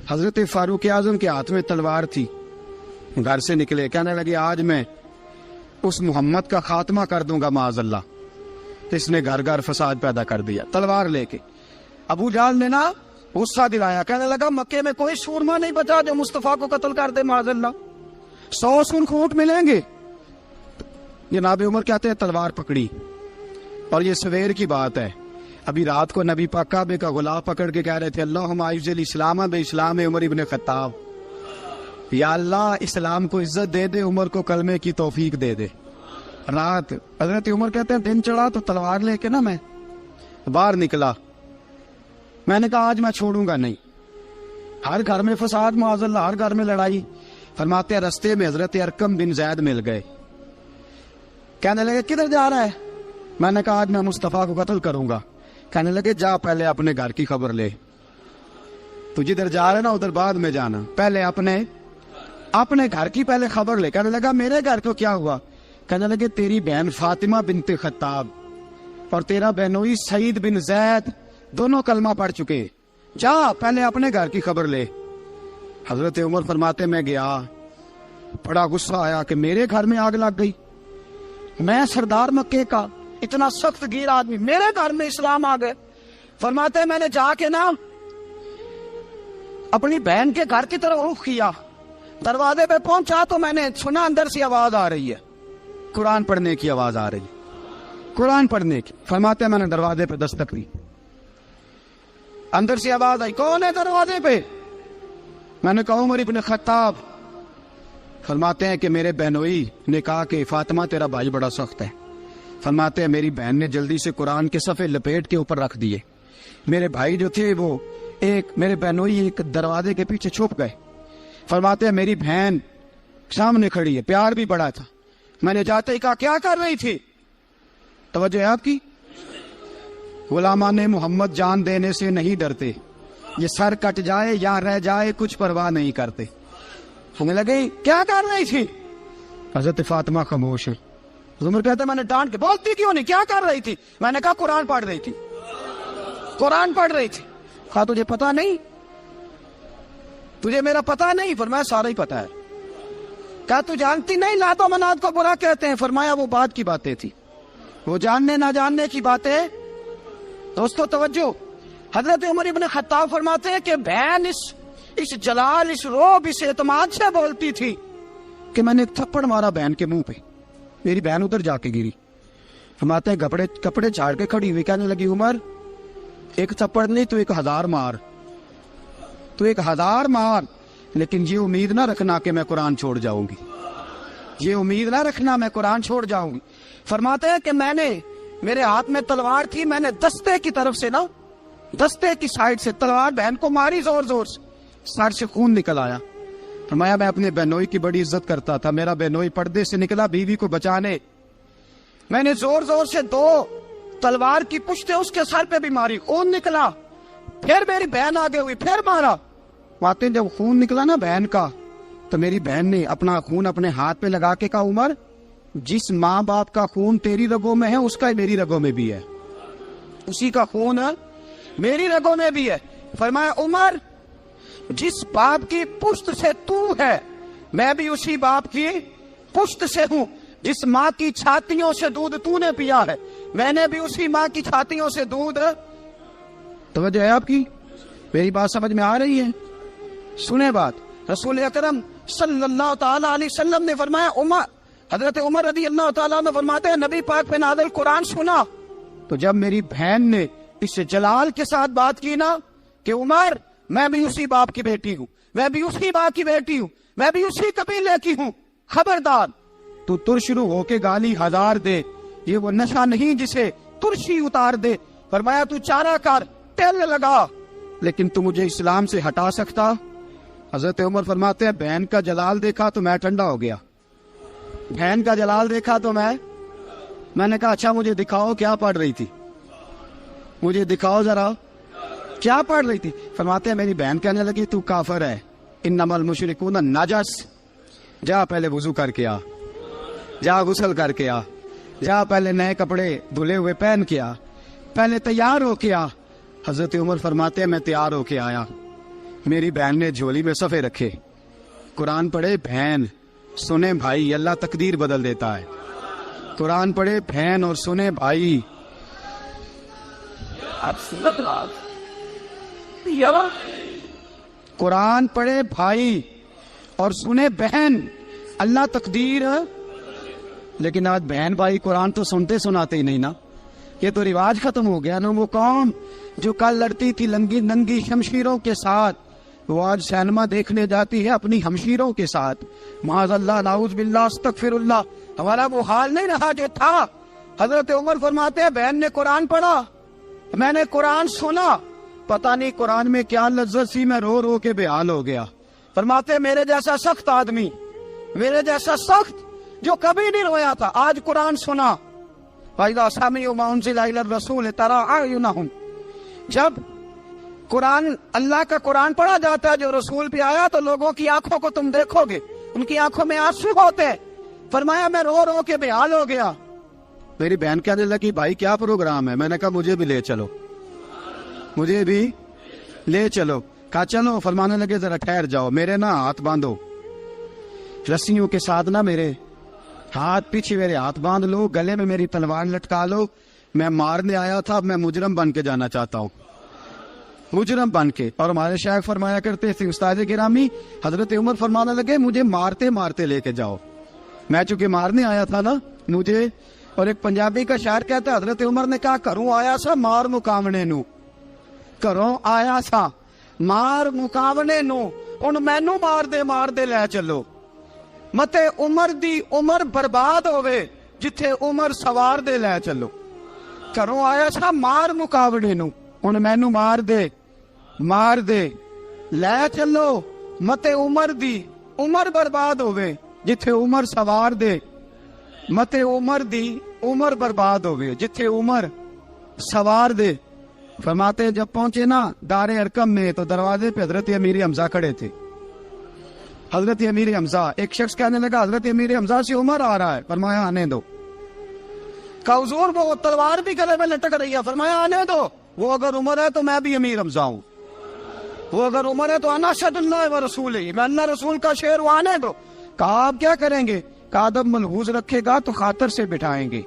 حضرت فاروق اعظم کے ہاتھ میں تلوار تھی، گھر سے نکلے، کہنے لگے آج میں اس محمد کا خاتمہ کر دوں گا معاذ اللہ۔ اس نے گھر گھر فساد پیدا کر دیا تلوار لے کے۔ ابو جہل نے نا غصہ دلایا، کہنے لگا مکے میں کوئی سورما نہیں بچا جو مصطفیٰ کو قتل کر دے معاذ اللہ، 100 سن کھوٹ ملیں گے۔ جناب عمر کہتے ہیں تلوار پکڑی، اور یہ سویر کی بات ہے، ابھی رات کو نبی پاک کعبے کا غلاف پکڑ کے کہہ رہے تھے اللہم اعز الاسلام باسلام عمر ابن خطاب، یا اللہ اسلام کو عزت دے دے، عمر کو کلمے کی توفیق دے دے۔ رات حضرت عمر کہتے ہیں دن چڑھا تو تلوار لے کے نا میں باہر نکلا، میں نے کہا آج میں چھوڑوں گا نہیں، ہر گھر میں فساد معاذ اللہ، ہر گھر میں لڑائی۔ فرماتے ہیں رستے میں حضرت ارقم بن زید مل گئے، کہنے لگے کدھر جا رہا ہے؟ میں نے کہا آج میں مصطفیٰ کو قتل کروں گا۔ کہنے لگے جا پہلے اپنے گھر کی خبر لے، تو جدھر جا رہے نا ادھر بعد میں جانا، پہلے اپنے گھر کی پہلے خبر لے۔ کہنے لگا میرے گھر کو کیا ہوا؟ کہنے لگے تیری بہن فاطمہ بنت خطاب اور تیرا بہنوئی سعید بن زید دونوں کلمہ پڑھ چکے، جا پہلے اپنے گھر کی خبر لے۔ حضرت عمر فرماتے میں گیا، بڑا غصہ آیا کہ میرے گھر میں آگ لگ گئی، میں سردار مکے کا اتنا سخت گیر آدمی، میرے گھر میں اسلام آ گئے۔ فرماتے میں نے جا کے نا اپنی بہن کے گھر کی طرف رخ کیا، دروازے پہ پہنچا تو میں نے سنا اندر سے آواز آ رہی ہے، قرآن پڑھنے کی آواز آ رہی، قرآن پڑھنے کی۔ فرماتے ہیں میں نے دروازے پہ دستک دی، اندر سے آواز آئی کون ہے دروازے پہ؟ میں نے کہا عمر ابن خطاب۔ فرماتے ہیں کہ میرے بہنوئی نے کہا کہ فاطمہ تیرا بھائی بڑا سخت ہے۔ فرماتے ہیں میری بہن نے جلدی سے قرآن کے صفحے لپیٹ کے اوپر رکھ دیے، میرے بھائی جو تھے وہ میرے بہنوئی ایک دروازے کے پیچھے چھپ گئے۔ فرماتے ہیں میری بہن سامنے کھڑی ہے، پیار بھی بڑا تھا، میں نے جاتے ہی کہا کیا کر رہی تھی؟ توجہ ہے آپ کی؟ غلامان محمد جان دینے سے نہیں ڈرتے، یہ سر کٹ جائے یا رہ جائے کچھ پرواہ نہیں کرتے۔ سننے لگے کیا کر رہی تھی؟ حضرت فاطمہ خاموش ہے۔ عمر کہتے میں نے ڈانٹ کے بولتی کیوں نہیں، کیا کر رہی تھی؟ میں نے کہا قرآن پڑھ رہی تھی، قرآن پڑھ رہی تھی۔ کہا تجھے پتا نہیں، تجھے میرا پتا نہیں؟ فرمایا سارا ہی پتا ہے۔ کہا تو جانتی نہیں لات و منات کو برا کہتے ہیں؟ فرمایا وہ بات کی باتیں تھی، وہ جاننے نہ جاننے کی باتیں۔ دوستو توجہ، حضرت عمر ابن خطاب فرماتے ہیں کہ بہن اس جلال، اس روب، اس اعتماد سے بولتی تھی کہ میں نے ایک تھپڑ مارا بہن کے منہ پہ، میری بہن ادھر جا کے گری۔ فرماتے ہیں کپڑے جھاڑ کے کھڑی ہوئی، کہنے لگی عمر ایک تھپڑ نہیں تو 1000 مار، تو 1000 مار، لیکن یہ امید نہ رکھنا کہ میں قرآن چھوڑ جاؤں گی، یہ امید نہ رکھنا میں قرآن چھوڑ جاؤں گی۔ فرماتے ہیں کہ میرے ہاتھ میں تلوار تھی، میں نے دستے کی طرف سے نا، دستے کی سائڈ سے تلوار بہن کو ماری زور زور سے، سر سے خون نکل آیا۔ فرمایا میں اپنے بہنوئی کی بڑی عزت کرتا تھا، میرا بہنوئی پردے سے نکلا بیوی کو بچانے، میں نے زور زور سے 2 تلوار کی پشتیں اس کے سر پہ بھی ماری، خون نکلا، پھر میری بہن آگے ہوئی، پھر مارا۔ واقعی جب خون نکلا نا بہن کا تو میری بہن نے اپنا خون اپنے ہاتھ پہ لگا کے کہا عمر جس ماں باپ کا خون تیری رگوں میں ہے اس کا میری رگوں میں بھی ہے، اسی کا خون میری رگوں میں بھی ہے۔ فرمایا عمر جس باپ کی پشت سے تو ہے میں بھی اسی باپ کی پشت سے ہوں، جس ماں کی چھاتیوں سے دودھ تو نے پیا ہے میں نے بھی اسی ماں کی چھاتیوں سے دودھ۔ توجہ ہے آپ کی؟ میری بات سمجھ میں آ رہی ہے؟ سنیں بات، رسول اکرم صلی اللہ تعالی علیہ وسلم نے فرمایا، حضرت عمر رضی اللہ تعالیٰ عنہ فرماتے ہیں نبی پاک پہ نازل قرآن سنا تو جب میری بہن نے اس جلال کے ساتھ بات کی نا کہ عمر میں بھی اسی باپ کی بیٹی ہوں، میں بھی اسی باپ کی بیٹی ہوں، میں بھی اسی قبیلے کی ہوں، خبردار تو ترشرو ہو کے گالی 1000 دے، یہ وہ نشہ نہیں جسے ترشی اتار دے۔ فرمایا تو چارہ کر، تیل لگا، لیکن تو مجھے اسلام سے ہٹا سکتا؟ حضرت عمر فرماتے ہیں بہن کا جلال دیکھا تو میں ٹھنڈا ہو گیا، بہن کا جلال دیکھا تو میں نے کہا اچھا مجھے دکھاؤ کیا پڑھ رہی تھی، مجھے دکھاؤ ذرا کیا پڑھ رہی تھی۔ فرماتے ہیں میری بہن کہنے لگی تو کافر ہے، انما المشرکون نجس، جا پہلے وضو کر کے آ، جا غسل کر کے آ، جا پہلے نئے کپڑے دھلے ہوئے پہن کے آ، پہلے تیار ہو کے آ۔ حضرت عمر فرماتے ہیں میں تیار ہو کے آیا، میری بہن نے جھولی میں صفحے رکھے, قرآن پڑھے بہن, سنے بھائی, اللہ تقدیر بدل دیتا ہے. قرآن پڑھے بہن اور سنے بھائی. قرآن پڑھے بھائی اور سنے بہن, اللہ تقدیر. لیکن آج بہن بھائی قرآن تو سنتے سناتے ہی نہیں نا. یہ تو رواج ختم ہو گیا نا. وہ قوم جو کل لڑتی تھی ننگی شمشیروں کے ساتھ, وہ آج سینما دیکھنے جاتی ہے اپنی ہمشیروں کے ساتھ. معاذ اللہ, نعوذ باللہ, استغفر اللہ. ہمارا وہ حال نہیں رہا جو تھا. حضرت عمر فرماتے ہیں بہن نے قرآن پڑھا, میں نے قرآن سنا, پتہ نہیں قرآن میں کیا لذت سی, میں رو رو کے بے حال ہو گیا. فرماتے میرے جیسا سخت آدمی, میرے جیسا سخت جو کبھی نہیں رویا تھا, آج قرآن سنا. فَإِذَا سَمِعُوا مَا أُنزِلَ إِلَى الرَّسُولِ تَرَىٰ أَعْيُنَهُمْ, جب قرآن, اللہ کا قرآن پڑھا جاتا ہے جو رسول پہ آیا, تو لوگوں کی آنکھوں کو تم دیکھو گے, ان کی آنکھوں میں آنسو ہوتے. فرمایا میں رو رو کے بے حال ہو گیا. میری بہن کہنے لگی بھائی کیا پروگرام ہے؟ میں نے کہا مجھے بھی لے چلو, مجھے بھی لے چلو. کہا چلو. فرمانے لگے ذرا ٹھہر جاؤ, میرے نا ہاتھ باندھو, رسیوں کے ساتھ نا میرے ہاتھ, پیچھے میرے ہاتھ باندھ لو, گلے میں میری تلوار لٹکا لو. میں مارنے آیا تھا, اب میں مجرم بن کے جانا چاہتا ہوں, مجرم بن کے. اور ہمارے شیخ فرمایا کرتے تھے استاد گرامی, حضرت عمر فرمانے لگے مجھے مارتے مارتے لے کے جاؤ. میں چونکہ مارنے آیا تھا نا مجھے. اور ایک پنجابی کا شاعر کہتا ہے حضرت عمر نے کہا کروں آیا سا مار مکاونے نو, کروں آیا سا مار مکاونے نو, ان مینو مار دے لے چلو. متے عمر دی عمر برباد ہوئے, جتھے عمر سوار دے لے چلو. کروں آیا سا مار مکاونے نو, ان مینو مار دے لے چلو. متے عمر دی عمر برباد ہوئے, جتھے عمر سوار دے. متے عمر دی عمر برباد ہوئے, جتھے عمر سوار دے. فرماتے جب پہنچے نا دار ارقم میں, تو دروازے پہ حضرت امیر حمزہ کھڑے تھے. حضرت امیر حمزہ, ایک شخص کہنے لگا حضرت امیر حمزہ سے عمر آ رہا ہے. فرمایا آنے دو. کہا حضور وہ تلوار بھی گلے میں لٹک رہی ہے. فرمایا آنے دو, وہ اگر عمر ہے تو میں بھی امیر حمزہ ہوں, وہ اگر عمر ہے تو انا اشہد اللہ و رسول ہی, میں اللہ رسول کا شعر ہوں, آنے دو. کہا آپ کیا کریں گے؟ کہا ادب ملحوظ رکھے گا تو خاطر سے بٹھائیں گے,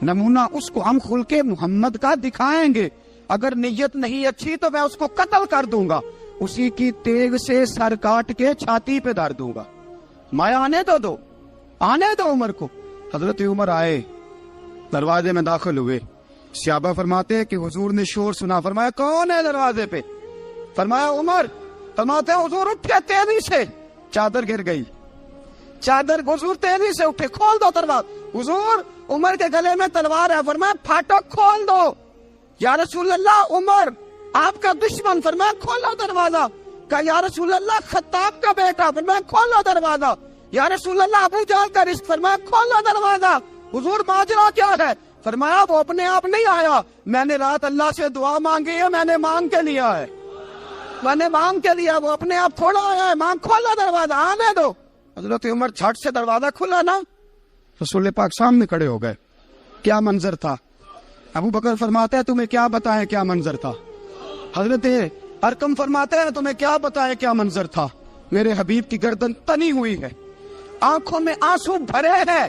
نمونہ اس کو ہم خلق محمد کا دکھائیں گے. اگر نیت نہیں اچھی تو میں اس کو قتل کر دوں گا, اسی کی تیغ سے سر کاٹ کے چھاتی پہ دھر دوں گا. مایا آنے دو, آنے دو عمر کو. حضرت عمر آئے, دروازے میں داخل ہوئے. صحابہ فرماتے ہیں کہ حضور نے شور سنا. فرمایا کون ہے دروازے پہ؟ فرمایا عمر. فرماتے ہیں حضور اٹھے تیزی سے, چادر گر گئی, چادر. حضور تیزی سے اٹھے, کھول دو دروازہ. حضور عمر کے گلے میں تلوار ہے. فرمایا پھاٹک کھول دو. یا رسول اللہ عمر آپ کا دشمن. فرمایا کھولو دروازہ. کہا یا رسول اللہ خطاب کا بیٹا. فرمایا کھولو دروازہ. یا رسول اللہ ابو جہل کا رشت. فرمایا کھولو دروازہ. حضور ماجرا کیا ہے؟ فرمایا وہ اپنے آپ نہیں آیا, میں نے رات اللہ سے دعا مانگی ہے, میں نے مانگ کے لیا ہے, میں نے مانگ کے لیا, وہ اپنے آپ تھوڑا آیا ہے. مانگ, کھولا دروازہ, آنے دو. حضرت عمر جھٹ سے دروازہ کھلا نا, رسول پاک سامنے کھڑے ہو گئے. کیا منظر تھا. ابو بکر فرماتے ہیں تمہیں کیا بتائیں کیا منظر تھا. حضرت ارقم فرماتے ہیں تمہیں کیا بتائیں کیا منظر تھا. میرے حبیب کی گردن تنی ہوئی ہے, آنکھوں میں آنسو بھرے ہیں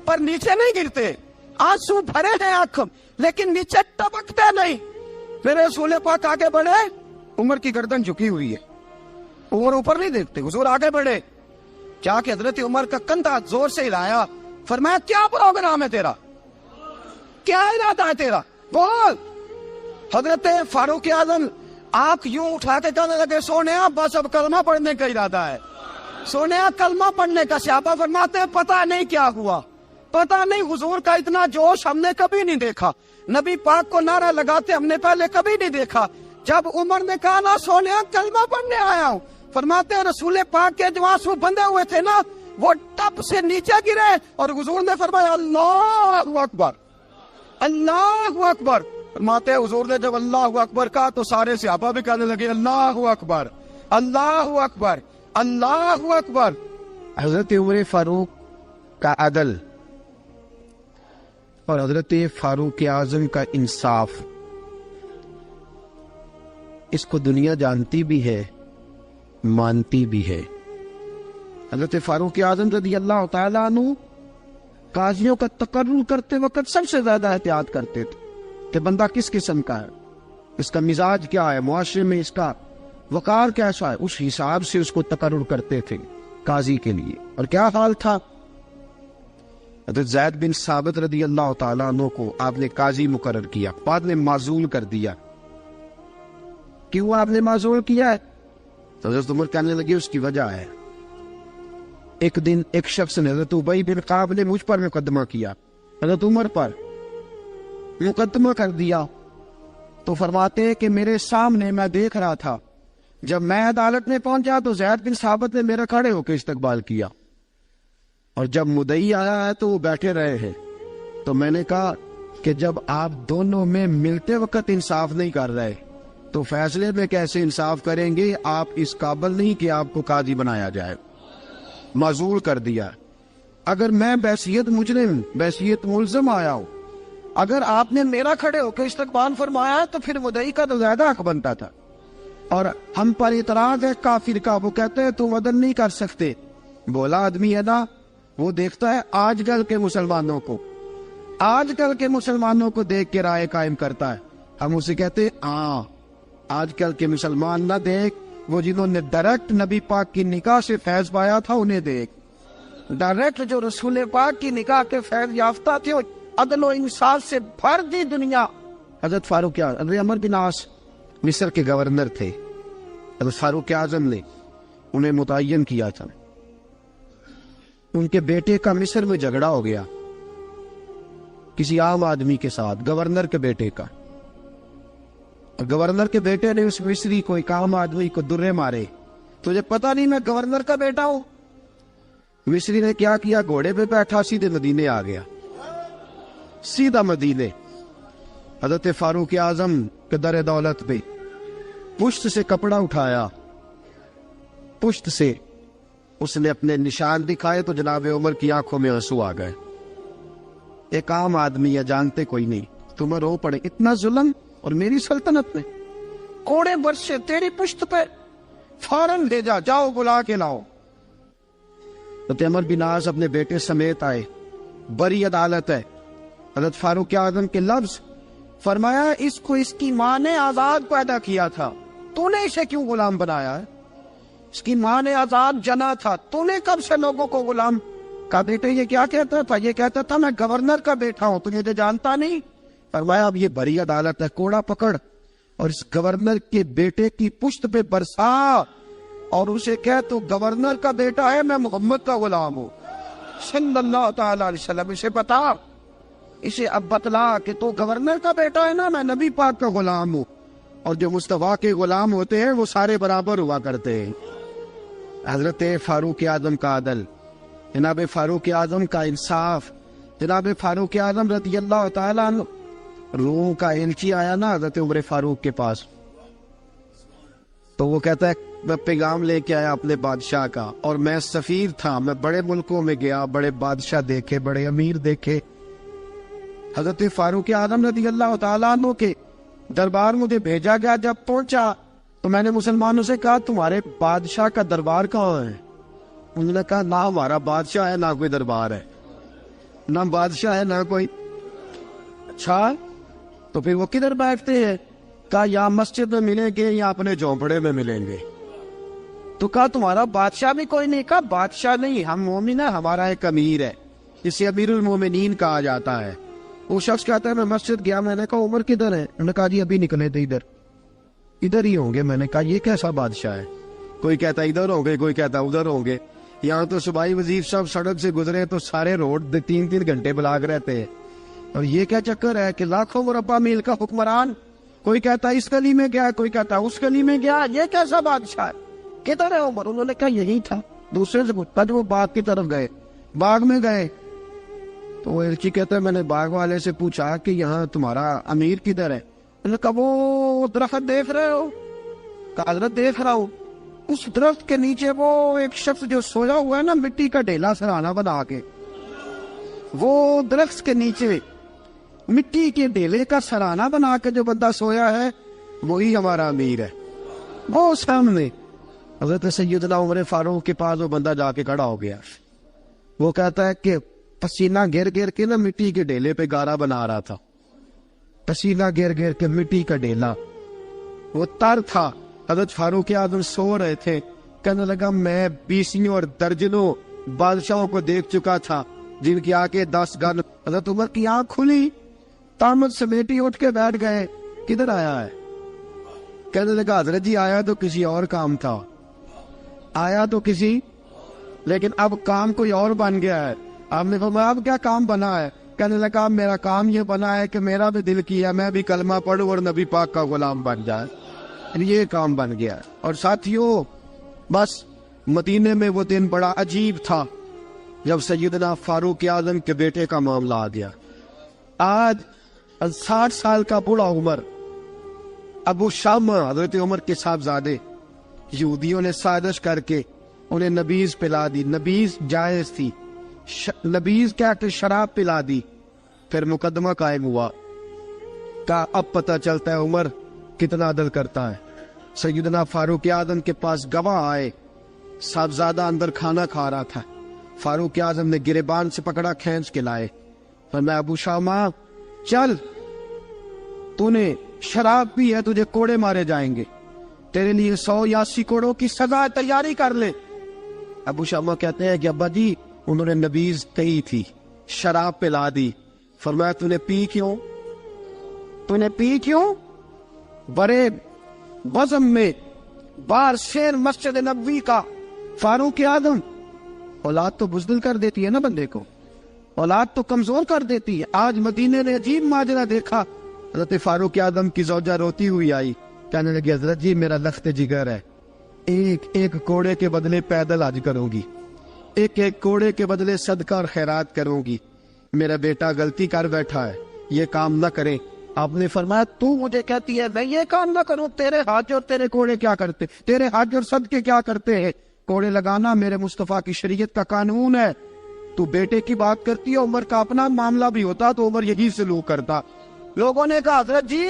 پر نیچے نہیں گرتے. آنسو بھرے ہیں آنکھوں لیکن نیچے ٹپکتے نہیں. میرے رسول پاک آگے بڑھے, عمر کی گردن جھکی ہوئی ہے, عمر اوپر نہیں دیکھتے. حضور آگے بڑھے, جا کے حضرت عمر کا کندھا زور سے ہلایا. فرمایا کیا پروگرام ہے تیرا, کیا ارادہ ہے تیرا, بول. حضرت فاروق اعظم آنکھ یوں اٹھا کے کہنے لگے سونیا بس اب کلمہ پڑھنے کا ارادہ ہے, سونیا کلمہ پڑھنے کا. صحابہ فرماتے ہیں پتہ نہیں کیا ہوا, پتہ نہیں. حضور کا اتنا جوش ہم نے کبھی نہیں دیکھا, نبی پاک کو نعرہ لگاتے ہم نے پہلے کبھی نہیں دیکھا. جب عمر نے کہا نا سونیا کلمہ پڑھنے آیا ہوں, فرماتے ہیں رسول پاک کے جو آنسو بندے ہوئے تھے نا وہ ٹپ سے نیچے گرے, اور حضور نے فرمایا اللہ اکبر, اللہ اکبر. فرماتے ہیں حضور نے جب اللہ اکبر کہا تو سارے صحابہ بھی کہنے لگے اللہ اکبر, اللہ اکبر, اللہ اکبر. حضرت عمر فاروق کا عدل اور حضرت فاروق اعظم کا انصاف, اس کو دنیا جانتی بھی ہے مانتی بھی ہے۔ حضرت فاروق اعظم رضی اللہ تعالیٰ عنہ قاضیوں کا تقرر کرتے وقت سب سے زیادہ احتیاط کرتے تھے کہ بندہ کس قسم کا ہے، اس کا مزاج کیا ہے، معاشرے میں اس کا وقار کیسا ہے، اس حساب سے اس کو تقرر کرتے تھے قاضی کے لیے۔ اور کیا حال تھا؟ حضرت زید بن ثابت رضی اللہ تعالیٰ عنہ کو آپ نے قاضی مقرر کیا، بعد میں معزول کر دیا۔ کیوں آپ نے معزول کیا ہے؟ تو حضرت عمر کہنے لگے اس کی وجہ ہے، ایک دن ایک شخص نے، حضرت ابی بن کعب نے مجھ پر مقدمہ کیا، حضرت عمر پر مقدمہ کر دیا، تو فرماتے ہیں کہ میرے سامنے میں دیکھ رہا تھا، جب میں عدالت میں پہنچا تو زید بن ثابت نے میرا کھڑے ہو کے استقبال کیا، اور جب مدعی آیا ہے تو وہ بیٹھے رہے ہیں۔ تو میں نے کہا کہ جب آپ دونوں میں ملتے وقت انصاف نہیں کر رہے تو فیصلے میں کیسے انصاف کریں گے؟ آپ اس قابل نہیں کہ آپ کو قاضی بنایا جائے، معزول کر دیا۔ اگر میں بحیثیت مجرم، بحیثیت ملزم آیا ہوں، اگر آپ نے میرا کھڑے ہو کے استقبال فرمایا ہے تو پھر مدعی کا تو زیادہ حق بنتا تھا۔ اور ہم پر اعتراض ہے کافر کا، وہ کہتے ہیں تم عدل نہیں کر سکتے۔ بولا آدمی ہے نا، وہ دیکھتا ہے آج کل کے مسلمانوں کو، آج کل کے مسلمانوں کو دیکھ کے رائے قائم کرتا ہے۔ ہم اسے کہتے ہیں ہاں آج کل کے مسلمان نہ دیکھ، وہ جنہوں نے ڈائریکٹ نبی پاک کی نکاح سے فیض پایا تھا انہیں دیکھ، ڈائریکٹ جو رسول پاک کی نکاح کے فیض یافتہ تھے، عدل و انصاف سے بھر دی دنیا۔ حضرت فاروق اعظم، حضرت عمرو بن عاص مصر کے گورنر تھے، حضرت فاروق اعظم نے انہیں متعین کیا تھا۔ ان کے بیٹے کا مصر میں جھگڑا ہو گیا کسی عام آدمی کے ساتھ، گورنر کے بیٹے کا، اور گورنر کے بیٹے نے اس مصری کو، ایک عام آدمی کو درے مارے۔ تجھے پتہ نہیں میں گورنر کا بیٹا ہوں؟ مصری نے کیا کیا؟ گھوڑے پہ بیٹھا سیدھے مدینے آ گیا، سیدھا مدینے۔ حضرت فاروق اعظم کے در دولت پہ پشت سے کپڑا اٹھایا، پشت سے اس نے اپنے نشان دکھائے تو جناب عمر کی آنکھوں میں آنسو آ گئے۔ ایک عام آدمی ہے، جانتے کوئی نہیں، تمہیں رو پڑے، اتنا ظلم، اور میری سلطنت میں کوڑے برسے تیری پشت پہ، فوراً لے جا، جاؤ بلا کے لاؤ۔ حضرت عمر بن عاص اپنے بیٹے سمیت آئے، بڑی عدالت ہے۔ حضرت فاروق اعظم کے لفظ، فرمایا اس کو اس کی ماں نے آزاد پیدا کیا تھا، تو نے اسے کیوں غلام بنایا ہے؟ اس کی ماں نے آزاد جنا تھا، تو نے کب سے لوگوں کو غلام کا؟ بیٹے یہ کیا کہتا تھا؟ یہ کہتا تھا میں گورنر کا بیٹا ہوں، تو یہ جانتا نہیں؟ فرمایا اب یہ بڑی عدالت ہے، کوڑا پکڑ اور اس گورنر کے بیٹے کی پشت پہ برسا، اور اسے کہہ تو گورنر کا بیٹا ہے، میں محمد کا غلام ہوں صلی اللہ تعالی علیہ وسلم۔ اسے بتا، اسے اب بتلا کہ تو گورنر کا بیٹا ہے نا، میں نبی پاک کا غلام ہوں، اور جو مصطفیٰ کے غلام ہوتے ہیں وہ سارے برابر ہوا کرتے ہیں۔ حضرت فاروق اعظم کا عدل، جناب فاروق اعظم کا انصاف، جناب فاروق اعظم رضی اللہ تعالیٰ عنہ۔ روم کا ایلچی آیا نا حضرت عمر فاروق کے پاس، تو وہ کہتا ہے میں پیغام لے کے آیا اپنے بادشاہ کا، اور میں سفیر تھا، میں بڑے ملکوں میں گیا، بڑے بادشاہ دیکھے، بڑے امیر دیکھے۔ حضرت فاروق اعظم رضی اللہ تعالیٰ عنہ کے دربار مجھے بھیجا گیا، جب پہنچا تو میں نے مسلمانوں سے کہا تمہارے بادشاہ کا دربار کہاں ہے؟ انہوں نے کہا نہ ہمارا بادشاہ ہے نہ کوئی دربار ہے، نہ بادشاہ ہے نہ کوئی۔ اچھا تو پھر وہ کدھر بیٹھتے ہیں؟ کہا یا مسجد میں ملیں گے یا اپنے جھونپڑے میں ملیں گے۔ تو کہا تمہارا بادشاہ بھی کوئی نہیں؟ کہا بادشاہ نہیں، ہم مومن ہیں، ہمارا ایک امیر ہے، اسے امیر المومنین کہا جاتا ہے۔ وہ شخص کہتا ہے میں مسجد گیا، میں نے کہا عمر کدھر ہے؟ انہوں نے کہا جی ابھی نکلے تھے ادھر ہی ہوں گے۔ میں نے کہا یہ کیسا بادشاہ ہے؟ کوئی کہتا ادھر ہوں گے، کوئی کہتا ادھر ہوں گے۔ یہاں تو صوبائی وزیر صاحب سڑک سے گزرے تو سارے روڈ 3 گھنٹے بلاک رہتے ہیں، اور یہ کیا چکر ہے کہ لاکھوں مربع میل کا حکمران، کوئی کہتا اس گلی میں گیا، کوئی کہتا اس گلی میں گیا، یہ کیسا بادشاہ ہے؟ کدھر ہے عمر؟ انہوں نے کہا یہی تھا۔ دوسرے سے پوچھتا جو وہ باغ کی طرف گئے، باغ میں گئے تو وہ ایلچی کہتا ہے میں نے باغ والے سے پوچھا کہ یہاں تمہارا امیر کدھر ہے؟ انہوں نے کہا وہ درخت دیکھ رہے ہو؟ کہا حضرت دیکھ رہا ہوں۔ اس درخت کے نیچے وہ ایک شخص جو سویا ہوا ہے نا، مٹی کا ڈھیلا سرہانہ بنا کے، وہ درخت کے نیچے مٹی کے ڈھیلے کا سرہانہ بنا کے جو بندہ سویا ہے وہی ہمارا امیر ہے۔ وہ سامنے حضرت سیدنا عمر فاروق کے پاس وہ بندہ جا کے کھڑا ہو گیا. وہ کہتا ہے کہ پسینہ گر گر کے نا مٹی کے ڈھیلے پہ گارا بنا رہا تھا. پسینہ گر گر کے مٹی کا ڈھیلا, وہ تر تھا. حضرت فاروق اعظم سو رہے تھے. کہنے لگا میں 20 اور درجنوں بادشاہوں کو دیکھ چکا تھا جن کی آنکھیں 10 گن. حضرت عمر کی آنکھ کھلی, تامت سمیٹی اٹھ کے بیٹھ گئے. کدھر آیا ہے؟ کہنے لگا حضرت جی آیا تو کسی اور کام تھا, آیا تو کسی, لیکن اب کام کوئی اور بن گیا ہے. آپ نے فرمایا اب کیا کام بنا ہے؟ کہنے لگا میرا کام یہ بنا ہے کہ میرا بھی دل کیا میں بھی کلمہ پڑھوں اور نبی پاک کا غلام بن جائے. یہ کام بن گیا. اور ساتھیوں بس مدینے میں وہ دن بڑا عجیب تھا جب سیدنا فاروق اعظم کے بیٹے کا معاملہ آ گیا. آج 60 سال کا بوڑھا عمر, ابو شامہ حضرت عمر کے صاحبزادے, یہودیوں نے سازش کر کے انہیں نبیذ پلا دی. نبیذ جائز تھی, نبیذ کیا کہ شراب پلا دی. پھر مقدمہ قائم ہوا. کا اب پتہ چلتا ہے عمر کتنا عدل کرتا ہے. سیدنا فاروق اعظم کے پاس گواہ آئے, صاحبزادہ اندر کھانا کھا رہا تھا. فاروق اعظم نے گریبان سے پکڑا, کھینچ کے لائے. فرمایا ابو شامہ چل, تو نے شراب پی ہے, تجھے کوڑے مارے جائیں گے, تیرے لیے 100 یا 80 کوڑوں کی سزا تیاری کر لے. ابو شامہ کہتے ہیں کہ ابا جی انہوں نے نبیذ کہی تھی, شراب پلا دی. فرمایا تو نے پی کیوں؟ تو نے پی کیوں؟ بڑے بزم میں بار شیر مسجد نبوی کا فاروق اعظم. اولاد تو بزدل کر دیتی ہے نا بندے کو, اولاد تو کمزور کر دیتی ہے. آج مدینے نے عجیب ماجرا دیکھا. حضرت فاروق اعظم کی زوجہ روتی ہوئی آئی, کہنے لگی حضرت جی میرا لخت جگر ہے, ایک کوڑے کے بدلے پیدل حج کروں گی, ایک کوڑے کے بدلے صدقہ اور خیرات کروں گی. میرا بیٹا غلطی کر بیٹھا ہے, یہ کام نہ کرے. آپ نے فرمایا تو مجھے کہتی ہے میں یہ کام نہ کروں؟ تیرے حج اور تیرے کوڑے کیا کرتے, تیرے حج اور صدقے کیا کرتے ہیں؟ کوڑے لگانا میرے مصطفیٰ کی شریعت کا قانون ہے. تو بیٹے کی بات کرتی ہے, عمر کا اپنا معاملہ بھی ہوتا تو عمر یہی سلوک کرتا. لوگوں نے کہا حضرت جی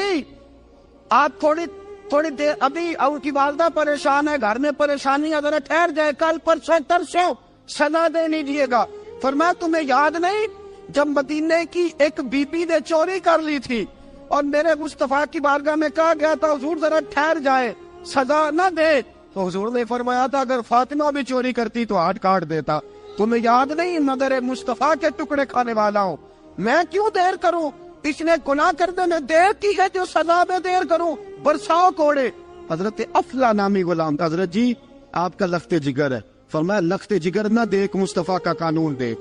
آپ تھوڑی دیر, ابھی ان کی والدہ پریشان ہے, گھر میں پریشانی ہے, ذرا ٹھہر جائے, کل پرسوں ترسوں سزا دے لیجیے گا. فرمایا تمہیں یاد نہیں جب مدینے کی ایک بی بی نے چوری کر لی تھی اور میرے مصطفیٰ کی بارگاہ میں کہا گیا تھا حضور ذرا ٹھہر جائے, سزا نہ دے, تو حضور نے فرمایا تھا اگر فاطمہ بھی چوری کرتی تو ہاتھ کاٹ دیتا. تمہیں یاد نہیں نظر مصطفیٰ کے ٹکڑے کھانے والا ہوں, میں کیوں دیر کروں؟ اس نے گناہ کرنے میں دیر کی ہے جو سزا میں دیر کروں, برساؤ کوڑے. حضرت افلا نامی غلام, حضرت جی آپ کا لخت جگر ہے. فرمایا لخت جگر نہ دیکھ, مصطفیٰ کا قانون دیکھ.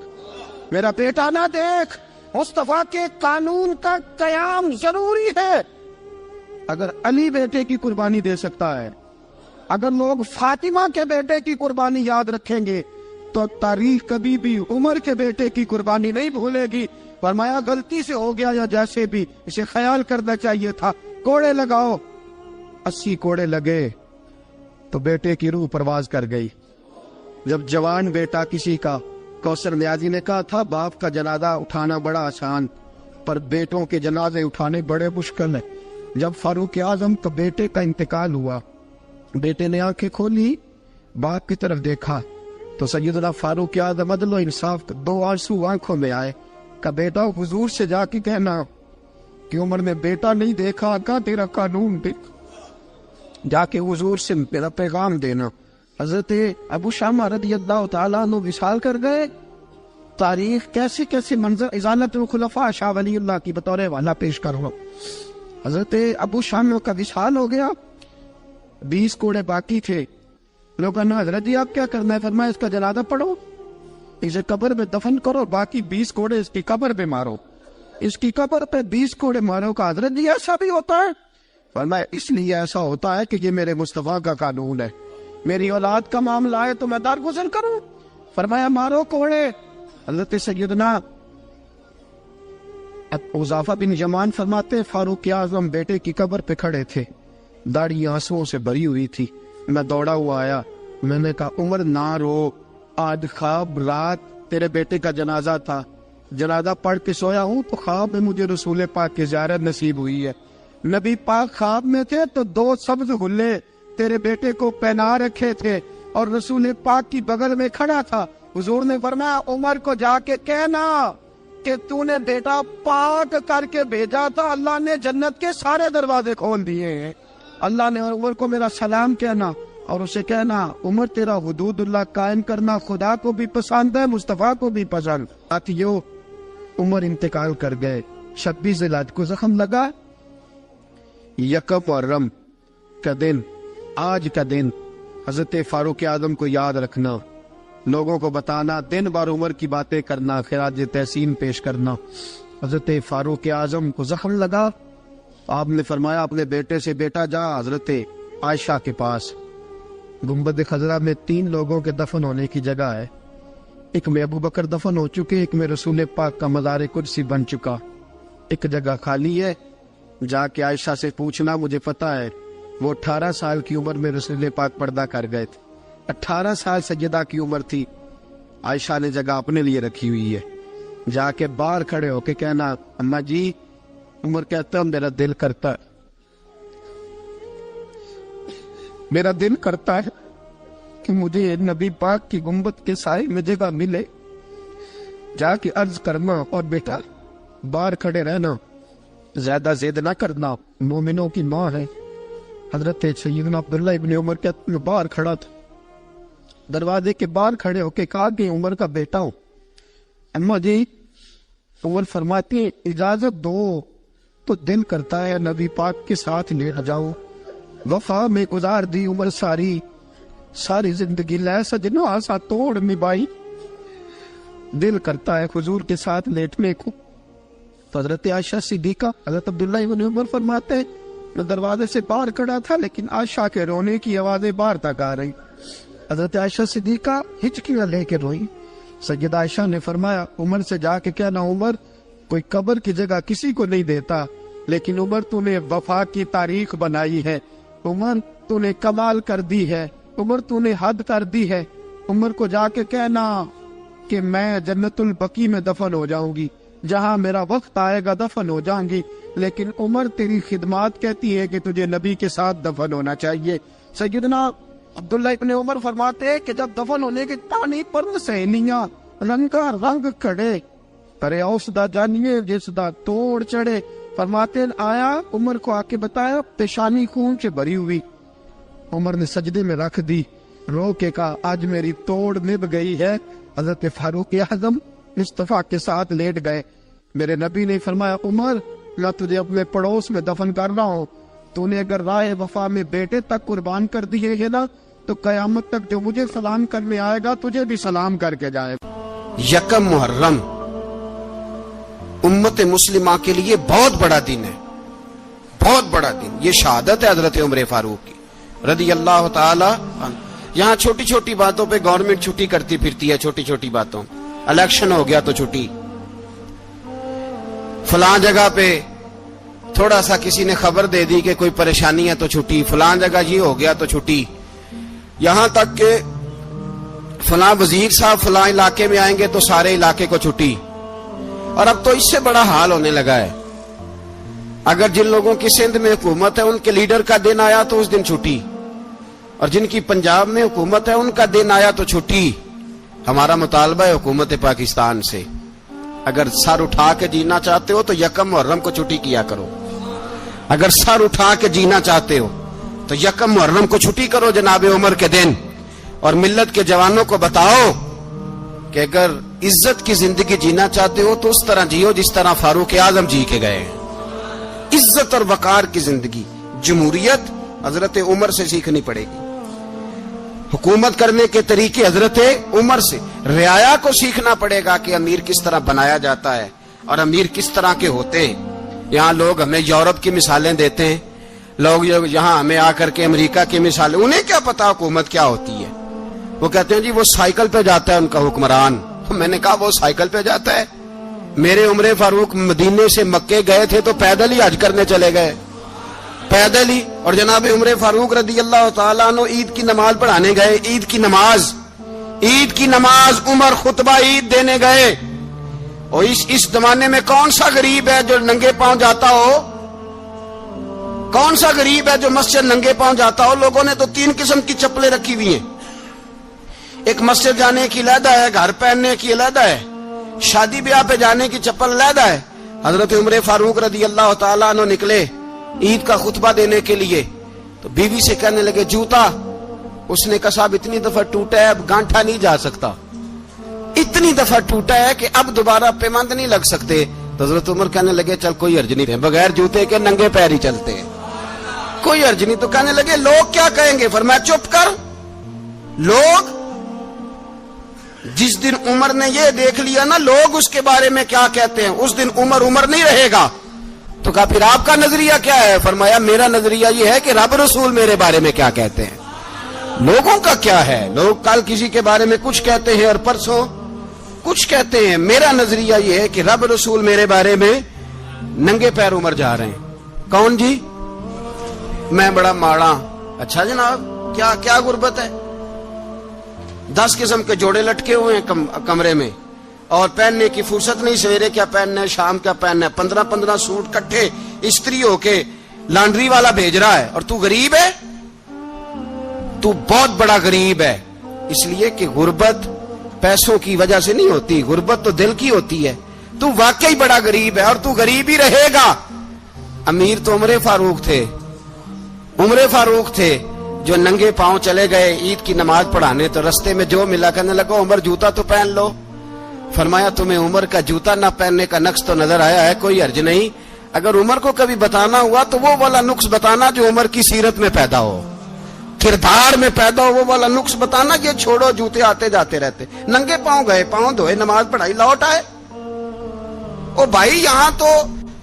میرا بیٹا نہ دیکھ, مصطفیٰ کے قانون کا قیام ضروری ہے. اگر علی بیٹے کی قربانی دے سکتا ہے, اگر لوگ فاطمہ کے بیٹے کی قربانی یاد رکھیں گے تو تاریخ کبھی بھی عمر کے بیٹے کی قربانی نہیں بھولے گی. فرمایا غلطی سے ہو گیا یا جیسے بھی, اسے خیال کرنا چاہیے تھا. کوڑے لگاؤ. 80 کوڑے لگے تو بیٹے کی روح پرواز کر گئی. جب جوان بیٹا کسی کا, کوثر نیازی نے کہا تھا باپ کا جنازہ اٹھانا بڑا آسان پر بیٹوں کے جنازے اٹھانے بڑے مشکل ہیں. جب فاروق اعظم کا بیٹے کا انتقال ہوا, بیٹے نے آنکھیں کھولی, باپ کی طرف دیکھا تو سیدنا فاروق اعظم عدل و انصاف 2 آنسو آنکھوں میں آئے. کہ بیٹا حضور سے جا کے کہنا کہ عمر نے بیٹا نہیں دیکھا, کا تیرا قانون دیکھ, جا کے حضور سے میرا پیغام دینا. حضرت ابو شامہ رضی اللہ تعالیٰ عنہ وصال کر گئے. تاریخ کیسے کیسے منظر ازالت الخلفاء شاہ ولی اللہ کی بطور والا پیش کروں. حضرت ابو شامہ کا وصال ہو گیا, 20 کوڑے باقی تھے. لوگ کہنا حضرت جی آپ کیا کرنا ہے؟ فرمایا اس کا جنازہ پڑھو, اسے قبر میں دفن کرو, باقی 20 کوڑے اس کی قبر پہ مارو, اس کی قبر پہ 20 کوڑے مارو. کا حضرت جی ایسا بھی ہوتا ہے؟ فرمایا اس لیے ایسا ہوتا ہے کہ یہ میرے مصطفیٰ کا قانون ہے, میری اولاد کا معاملہ آئے تو میں درگزر کروں. فرمایا مارو کوڑے. حضرت سیدنا حذیفہ بن یمان فرماتے فاروق اعظم بیٹے کی قبر پہ کھڑے تھے, داڑھی آنسوؤں سے بھری ہوئی تھی. میں دوڑا ہوا آیا, میں نے کہا عمر نہ رو, آج خواب رات تیرے بیٹے کا جنازہ تھا, جنازہ پڑھ کے سویا ہوں تو خواب میں مجھے رسول پاک کی زیارت نصیب ہوئی ہے. نبی پاک خواب میں تھے تو 2 سبز غلے تیرے بیٹے کو پہنا رکھے تھے اور رسول پاک کی بغل میں کھڑا تھا. حضور نے فرمایا عمر کو جا کے کہنا کہ تو نے بیٹا پاک کر کے بھیجا تھا, اللہ نے جنت کے سارے دروازے کھول دیے ہیں. اللہ نے عمر کو میرا سلام کہنا اور اسے کہنا عمر تیرا حدود اللہ قائم کرنا خدا کو بھی پسند ہے, مصطفیٰ کو بھی پسند. ساتھیو عمر انتقال کر گئے. 26 ذی الحجہ کو زخم لگا. یکم محرم کا دن, آج کا دن حضرت فاروق اعظم کو یاد رکھنا, لوگوں کو بتانا, دن بار عمر کی باتیں کرنا, خراج تحسین پیش کرنا. حضرت فاروق اعظم کو زخم لگا. آپ نے فرمایا اپنے بیٹے سے بیٹا جا حضرت عائشہ کے پاس. گنبد خضرا میں 3 لوگوں کے دفن ہونے کی جگہ ہے. ایک میں ابو بکر دفن ہو چکے, ایک میں رسول پاک کا مزار قدسی بن چکا, ایک جگہ خالی ہے. جا کے عائشہ سے پوچھنا, مجھے پتا ہے وہ 18 سال کی عمر میں رسول پاک پردہ کر گئے تھے. 18 سال سیدہ کی عمر تھی. عائشہ نے جگہ اپنے لیے رکھی ہوئی ہے. جا کے باہر کھڑے ہو کے کہنا اماں جی, عمر کہتا ہے میرا دل کرتا ہے, میرا دل کرتا ہے کہ مجھے نبی پاک کی گنبد کے سائے میں جگہ ملے. جا کے عرض کرنا اور بیٹا باہر کھڑے رہنا, زیادہ زید نہ کرنا, مومنوں کی ماں ہے. حضرت سیدنا عبداللہ ابن عمر کہتے ہیں باہر کھڑا تھا, دروازے کے باہر کھڑے ہو کے کہا کہ عمر کا بیٹا ہوں. اماں جی, عمر فرماتے ہیں اجازت دو تو دل کرتا ہے نبی پاک کے ساتھ لیٹ جاؤں. وفا میں گزار دی عمر ساری, ساری زندگی لے سجنو آسا توڑ نبھائی, دل کرتا ہے حضور کے ساتھ لیٹنے کو. تو حضرت عائشہ صدیقہ, حضرت عبداللہ ابن عمر فرماتے ہیں میں دروازے سے باہر کھڑا تھا لیکن عائشہ کے رونے کی آوازیں باہر تک آ رہی. حضرت عائشہ صدیقہ ہچکیاں لے کے روئی. سیدہ عائشہ نے فرمایا عمر سے جا کے کہنا عمر کوئی قبر کی جگہ کسی کو نہیں دیتا, لیکن عمر تو نے وفا کی تاریخ بنائی ہے, عمر تو نے کمال کر دی ہے, عمر تو نے حد کر دی ہے. عمر کو جا کے کہنا کہ میں جنت البقیع میں دفن ہو جاؤں گی, جہاں میرا وقت آئے گا دفن ہو جاؤں گی, لیکن عمر تیری خدمات کہتی ہے کہ تجھے نبی کے ساتھ دفن ہونا چاہیے. سیدنا عبداللہ ابن عمر فرماتے ہیں کہ جب دفن ہونے کی تانی پر سہنیاں رنگا رنگ کھڑے, کرے اوس دا جانیے جس دا توڑ چڑھے. فرماتے ہیں آیا عمر کو آ کے بتایا پیشانی خون سے بھری ہوئی. عمر نے سجدے میں رکھ دی, رو کے کہا آج میری توڑ نبھ گئی ہے. حضرت فاروق اعظم مصطفیٰ کے ساتھ لیٹ گئے. میرے نبی نے فرمایا عمر میں تجھے اپنے پڑوس میں دفن کر رہا ہوں, تو نے اگر راہ وفا میں بیٹے تک قربان کر دیے ہے نا تو قیامت تک جو مجھے سلام کرنے آئے گا تجھے بھی سلام کر کے جائے. یکم محرم امت مسلمہ کے لیے بہت بڑا دن ہے, بہت بڑا دن. یہ شہادت ہے حضرت عمر فاروق کی رضی اللہ تعالی عنہ. یہاں چھوٹی چھوٹی باتوں پہ گورنمنٹ چھٹی کرتی پھرتی ہے, چھوٹی چھوٹی باتوں, الیکشن ہو گیا تو چھٹی, فلاں جگہ پہ تھوڑا سا کسی نے خبر دے دی کہ کوئی پریشانی ہے تو چھٹی, فلاں جگہ یہ ہو گیا تو چھٹی, یہاں تک کہ فلاں وزیر صاحب فلاں علاقے میں آئیں گے تو سارے علاقے کو چھٹی. اور اب تو اس سے بڑا حال ہونے لگا ہے, اگر جن لوگوں کی سندھ میں حکومت ہے ان کے لیڈر کا دن آیا تو اس دن چھٹی, اور جن کی پنجاب میں حکومت ہے ان کا دن آیا تو چھٹی. ہمارا مطالبہ ہے حکومت پاکستان سے, اگر سر اٹھا کے جینا چاہتے ہو تو یکم محرم کو چھٹی کیا کرو. اگر سر اٹھا کے جینا چاہتے ہو تو یکم محرم کو چھٹی کرو جناب عمر کے دن, اور ملت کے جوانوں کو بتاؤ کہ اگر عزت کی زندگی جینا چاہتے ہو تو اس طرح جیو جس طرح فاروق اعظم جی کے گئے. عزت اور وقار کی زندگی, جمہوریت حضرت عمر سے سیکھنی پڑے گی, حکومت کرنے کے طریقے حضرت عمر سے, رعایا کو سیکھنا پڑے گا کہ امیر کس طرح بنایا جاتا ہے اور امیر کس طرح کے ہوتے ہیں. یہاں لوگ ہمیں یورپ کی مثالیں دیتے ہیں, لوگ یہاں ہمیں آ کر کے امریکہ کی مثالیں, انہیں کیا پتا حکومت کیا ہوتی ہے. وہ کہتے ہیں جی وہ سائیکل پہ جاتا ہے ان کا حکمران. میں نے کہا وہ سائیکل پہ جاتا ہے, میرے عمر فاروق مدینے سے مکے گئے تھے تو پیدل ہی حج کرنے چلے گئے, پیدل ہی. اور جناب عمر فاروق رضی اللہ تعالیٰ عنہ عید کی نماز پڑھانے گئے, عید کی نماز عمر خطبہ عید دینے گئے. اور اس زمانے میں کون سا غریب ہے جو ننگے پاؤں جاتا ہو, کون سا غریب ہے جو مسجد ننگے پاؤں جاتا ہو؟ لوگوں نے تو 3 قسم کی چپلیں رکھی ہوئی ہیں. ایک مسجد جانے کی علیحدہ ہے, گھر پہننے کی علیحدہ ہے, شادی بیاہ پہ جانے کی چپل علیحدہ ہے. حضرت عمر فاروق رضی اللہ تعالیٰ عنہ نکلے عید کا خطبہ دینے کے لیے, تو بیوی سے کہنے لگے جوتا. اس نے کہا صاحب اتنی دفعہ ٹوٹا ہے, اب گانٹھا نہیں جا سکتا, اتنی دفعہ ٹوٹا ہے کہ اب دوبارہ پیمند نہیں لگ سکتے. تو حضرت عمر کہنے لگے چل کوئی حرج نہیں ہے, بغیر جوتے کے ننگے پیر ہی چلتے ہیں, کوئی حرج نہیں. تو کہنے لگے لوگ کیا کہیں گے؟ فرمایا چپ کر. لوگ جس دن عمر نے یہ دیکھ لیا نا لوگ اس کے بارے میں کیا کہتے ہیں, اس دن عمر نہیں رہے گا. تو کہا پھر آپ کا نظریہ کیا ہے؟ فرمایا میرا نظریہ یہ ہے کہ رب رسول میرے بارے میں کیا کہتے ہیں. لوگوں کا کیا ہے؟ لوگ کل کسی کے بارے میں کچھ کہتے ہیں اور پرسوں کچھ کہتے ہیں. میرا نظریہ یہ ہے کہ رب رسول میرے بارے میں ننگے پیر عمر جا رہے ہیں. کون جی؟ میں بڑا ماڑا. اچھا جناب, کیا غربت ہے؟ 10 قسم کے جوڑے لٹکے ہوئے ہیں کمرے میں, اور پہننے کی فرصت نہیں. سویرے کیا پہننا ہے, شام کیا پہننا ہے, 15 سوٹ کٹھے استری ہو کے لانڈری والا بھیج رہا ہے, اور تو غریب ہے. تو بہت بڑا غریب ہے. اس لیے کہ غربت پیسوں کی وجہ سے نہیں ہوتی, غربت تو دل کی ہوتی ہے. تو واقعی بڑا غریب ہے اور تو غریب ہی رہے گا. امیر تو عمر فاروق تھے جو ننگے پاؤں چلے گئے عید کی نماز پڑھانے. تو رستے میں جو ملا کہنے لگا عمر جوتا تو پہن لو. فرمایا تمہیں عمر کا جوتا نہ پہننے کا نقص تو نظر آیا ہے, کوئی حرج نہیں. اگر عمر کو کبھی بتانا ہوا تو وہ والا نقص بتانا جو عمر کی سیرت میں پیدا ہو, کردار میں پیدا ہو, وہ والا نقص بتانا. یہ چھوڑو جوتے آتے جاتے رہتے. ننگے پاؤں گئے, پاؤں دھوئے, نماز پڑھائی, لوٹ آئے. او بھائی یہاں تو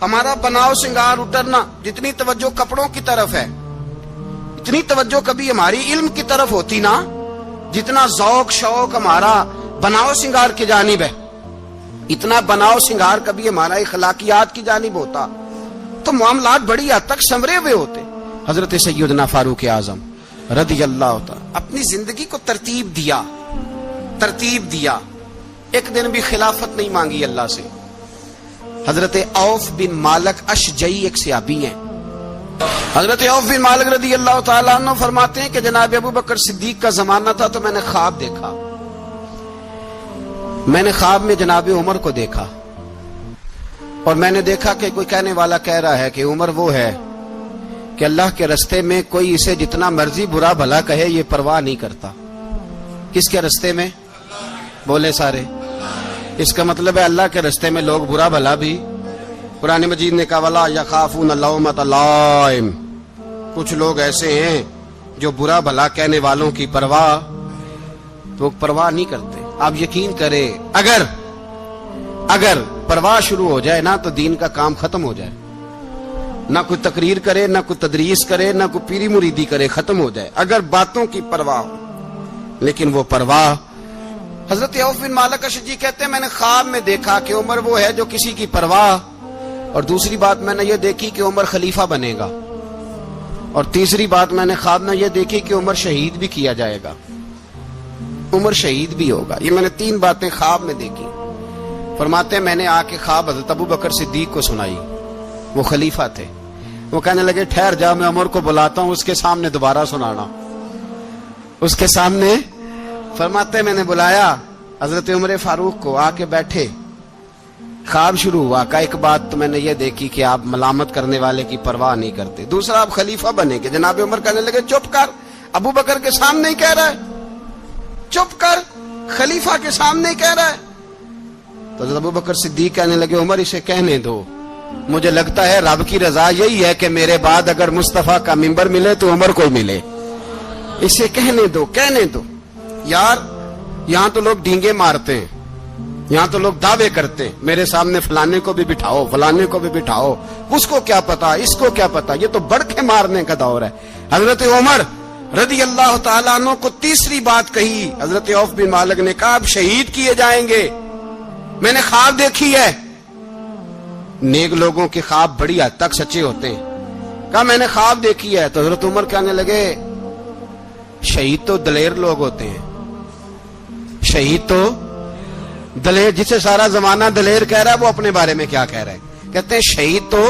ہمارا بناؤ سنگار اترنا, جتنی توجہ کپڑوں کی طرف ہے اتنی توجہ کبھی ہماری علم کی طرف ہوتی نا, جتنا ذوق شوق ہمارا بناؤ سنگار کی جانب ہے, اتنا بناؤ سنگار کبھی ہمارا اخلاقیات کی جانب ہوتا تو معاملات بڑی حد تک سنورے ہوئے ہوتے. حضرت سیدنا فاروق اعظم رضی اللہ تعالی اپنی زندگی کو ترتیب دیا. ایک دن بھی خلافت نہیں مانگی اللہ سے. حضرت عوف بن مالک اشجعی ایک صحابی ہیں. حضرت عوف بن مالک رضی اللہ تعالیٰ عنہ فرماتے ہیں کہ جناب ابو بکر صدیق کا زمانہ تھا تو میں نے خواب دیکھا. میں نے خواب میں جناب عمر کو دیکھا, اور میں نے دیکھا کہ کوئی کہنے والا کہہ رہا ہے کہ عمر وہ ہے کہ اللہ کے رستے میں کوئی اسے جتنا مرضی برا بھلا کہے یہ پرواہ نہیں کرتا. کس کے رستے میں؟ بولے سارے. اس کا مطلب ہے اللہ کے رستے میں لوگ برا بھلا بھی. قرآن مجید نے کہا وَلَا يَخَافُونَ لَوْمَةَ لَائِمٍ. کچھ لوگ ایسے ہیں جو برا بھلا کہنے والوں کی پرواہ نہیں کرتے. آپ یقین کریں اگر پرواہ شروع ہو جائے نا تو دین کا کام ختم ہو جائے. نہ کوئی تقریر کرے, نہ کوئی تدریس کرے, نہ کوئی پیری مریدی کرے, ختم ہو جائے اگر باتوں کی پرواہ ہو. لیکن وہ پرواہ. حضرت عوف بن مالک اشجعی کہتے ہیں میں نے خواب میں دیکھا کہ عمر وہ ہے جو کسی کی پرواہ, اور دوسری بات میں نے یہ دیکھی کہ عمر خلیفہ بنے گا, اور تیسری بات میں نے خواب میں یہ دیکھی کہ عمر شہید بھی کیا جائے گا, عمر شہید بھی ہوگا. یہ میں نے 3 باتیں خواب میں دیکھی. فرماتے ہیں میں نے آ کے خواب حضرت ابو بکر صدیق کو سنائی, وہ خلیفہ تھے. وہ کہنے لگے ٹھہر جا, میں عمر کو بلاتا ہوں, اس کے سامنے دوبارہ سنانا, اس کے سامنے. فرماتے ہیں میں نے بلایا حضرت عمر فاروق کو, آ کے بیٹھے, خواب شروع ہوا. کا ایک بات تو میں نے یہ دیکھی کہ آپ ملامت کرنے والے کی پرواہ نہیں کرتے. دوسرا آپ خلیفہ بنے گے. جناب عمر کہنے لگے چپ کر, ابو بکر کے سامنے ہی کہہ رہا ہے, چپ کر, خلیفہ کے سامنے ہی کہہ رہا ہے. تو حضرت ابو بکر صدیق کہنے لگے عمر اسے کہنے دو, مجھے لگتا ہے رب کی رضا یہی ہے کہ میرے بعد اگر مصطفیٰ کا منبر ملے تو عمر کو ملے, اسے کہنے دو. یار یہاں تو لوگ ڈینگے مارتے ہیں, یہاں تو لوگ دعوے کرتے ہیں میرے سامنے فلانے کو بھی بٹھاؤ, فلانے کو بھی بٹھاؤ, اس کو کیا پتا, اس کو کیا پتا. یہ تو بڑکے مارنے کا دور ہے. حضرت عمر رضی اللہ تعالیٰ عنہ کو تیسری بات کہی. حضرت عوف بن مالک نے کہا آپ شہید کیے جائیں گے, میں نے خواب دیکھی ہے. نیک لوگوں کے خواب بڑی حد تک سچے ہوتے ہیں. کہا میں نے خواب دیکھی ہے. تو حضرت عمر کہنے لگے شہید تو دلیر لوگ ہوتے ہیں, شہید تو دلیر, جسے سارا زمانہ دلیر کہہ رہا ہے وہ اپنے بارے میں کیا کہہ رہا ہے. کہتے ہیں شہید تو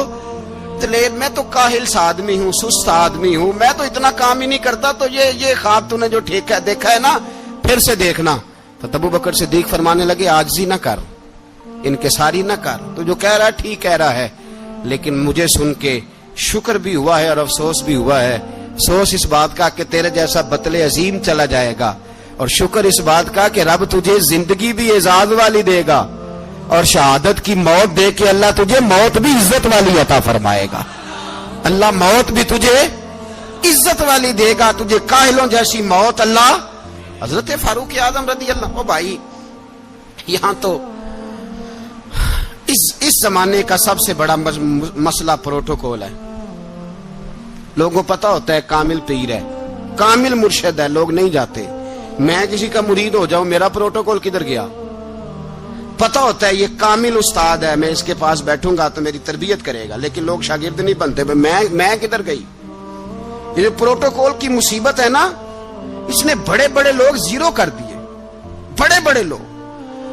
پتلے، میں تو کاہل سا آدمی ہوں، سست آدمی ہوں، میں تو اتنا کام ہی نہیں کرتا، تو یہ خواب تو نے جو دیکھا ہے نا پھر سے دیکھنا۔ تو ابو بکر صدیق فرمانے لگے عاجزی نہ کر، انکساری نہ کر، تو جو کہہ رہا ہے ٹھیک کہہ رہا ہے، لیکن مجھے سن کے شکر بھی ہوا ہے اور افسوس بھی ہوا ہے۔ افسوس اس بات کا کہ تیرے جیسا بطل عظیم چلا جائے گا، اور شکر اس بات کا کہ رب تجھے زندگی بھی اعزاز والی دے گا، اور شہادت کی موت دے کے اللہ تجھے موت بھی عزت والی عطا فرمائے گا۔ اللہ موت بھی تجھے عزت والی دے گا، تجھے کاہلوں جیسی موت اللہ۔ حضرت فاروق اعظم رضی اللہ عنہ، بھائی یہاں تو اس زمانے کا سب سے بڑا مسئلہ پروٹوکول ہے۔ لوگوں پتہ ہوتا ہے کامل پیر ہے، کامل مرشد ہے، لوگ نہیں جاتے۔ میں کسی کا مرید ہو جاؤں، میرا پروٹوکول کدھر گیا؟ پتہ ہوتا ہے یہ کامل استاد ہے، میں اس کے پاس بیٹھوں گا تو میری تربیت کرے گا، لیکن لوگ شاگرد نہیں بنتے۔ میں کدھر گئی؟ یہ پروٹوکول کی مصیبت ہے نا، اس نے بڑے بڑے لوگ زیرو کر دیے، بڑے بڑے لوگ۔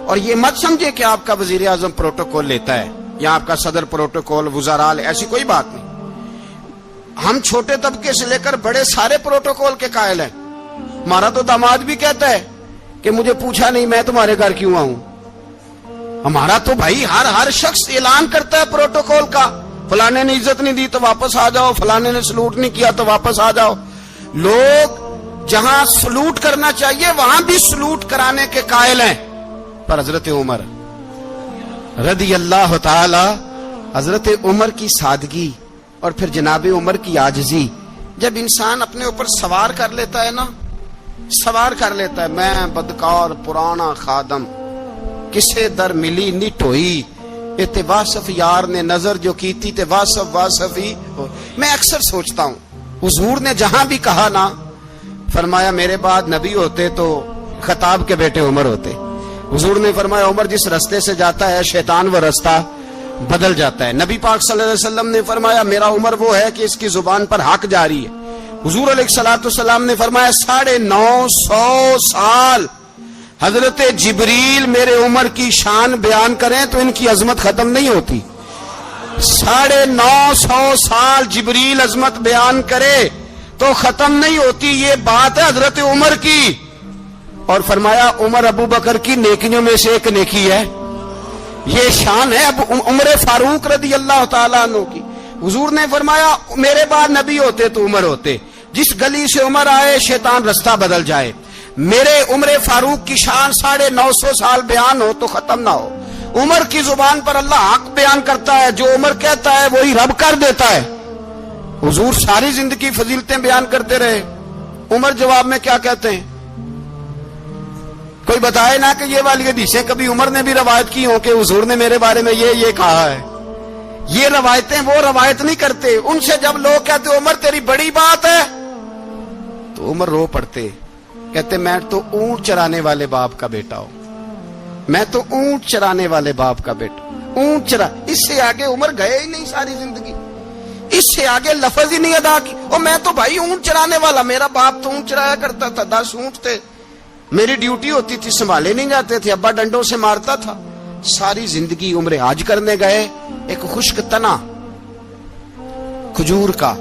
اور یہ مت سمجھے کہ آپ کا وزیر اعظم پروٹوکول لیتا ہے یا آپ کا صدر پروٹوکول، وزراء، ایسی کوئی بات نہیں۔ ہم چھوٹے طبقے سے لے کر بڑے سارے پروٹوکول کے قائل ہیں۔ ہمارا تو داماد بھی کہتا ہے کہ مجھے پوچھا نہیں میں تمہارے گھر کیوں آؤں۔ ہمارا تو بھائی ہر شخص اعلان کرتا ہے پروٹوکول کا، فلانے نے عزت نہیں دی تو واپس آ جاؤ، فلانے نے سلوٹ نہیں کیا تو واپس آ جاؤ۔ لوگ جہاں سلوٹ کرنا چاہیے وہاں بھی سلوٹ کرانے کے قائل ہیں۔ پر حضرت عمر رضی اللہ تعالی، حضرت عمر کی سادگی اور پھر جناب عمر کی عاجزی، جب انسان اپنے اوپر سوار کر لیتا ہے نا، سوار کر لیتا ہے، میں بدکار پرانا خادم، کسے در ملی نٹ ہوئی، تے واصف یار نے نظر جو کی تھی تے واصف ہی۔ میں اکثر سوچتا ہوں حضور نے جہاں بھی کہا نا، فرمایا میرے بعد نبی ہوتے تو خطاب کے بیٹے عمر ہوتے۔ حضور نے فرمایا عمر جس رستے سے جاتا ہے شیطان وہ رستہ بدل جاتا ہے۔ نبی پاک صلی اللہ علیہ وسلم نے فرمایا میرا عمر وہ ہے کہ اس کی زبان پر حق جاری ہے۔ حضور علیہ الصلوۃ والسلام نے فرمایا 950 سال حضرت جبریل میرے عمر کی شان بیان کریں تو ان کی عظمت ختم نہیں ہوتی۔ 950 سال جبریل عظمت بیان کرے تو ختم نہیں ہوتی۔ یہ بات ہے حضرت عمر کی، اور فرمایا عمر ابو بکر کی نیکیوں میں سے ایک نیکی ہے، یہ شان ہے اب عمر فاروق رضی اللہ تعالیٰ عنہ کی۔ حضور نے فرمایا میرے بعد نبی ہوتے تو عمر ہوتے، جس گلی سے عمر آئے شیطان رستہ بدل جائے۔ میرے عمر فاروق کی شان 950 سال بیان ہو تو ختم نہ ہو۔ عمر کی زبان پر اللہ حق بیان کرتا ہے، جو عمر کہتا ہے وہی رب کر دیتا ہے۔ حضور ساری زندگی فضیلتیں بیان کرتے رہے، عمر جواب میں کیا کہتے ہیں؟ کوئی بتائے نا کہ یہ والی حدیثیں کبھی عمر نے بھی روایت کی ہوں کہ حضور نے میرے بارے میں یہ کہا ہے۔ یہ روایتیں وہ روایت نہیں کرتے۔ ان سے جب لوگ کہتے عمر تیری بڑی بات ہے تو عمر رو پڑتے، کہتے میں تو اونٹ چرانے والے باپ کا بیٹا ہوں، میں تو اونٹ چرانے والے باپ کا بیٹا، اونٹ چرا۔ اس سے آگے عمر گئے ہی نہیں ساری زندگی، اس سے آگے لفظ ہی نہیں ادا کی۔ اور میں تو بھائی اونٹ چرانے والا، میرا باپ تو اونٹ چرایا کرتا تھا، 10 اونٹ تھے، میری ڈیوٹی ہوتی تھی، سنبھالے نہیں جاتے تھے، ابا ڈنڈوں سے مارتا تھا۔ ساری زندگی عمر حج کرنے گئے، ایک خشک تنا کھجور کا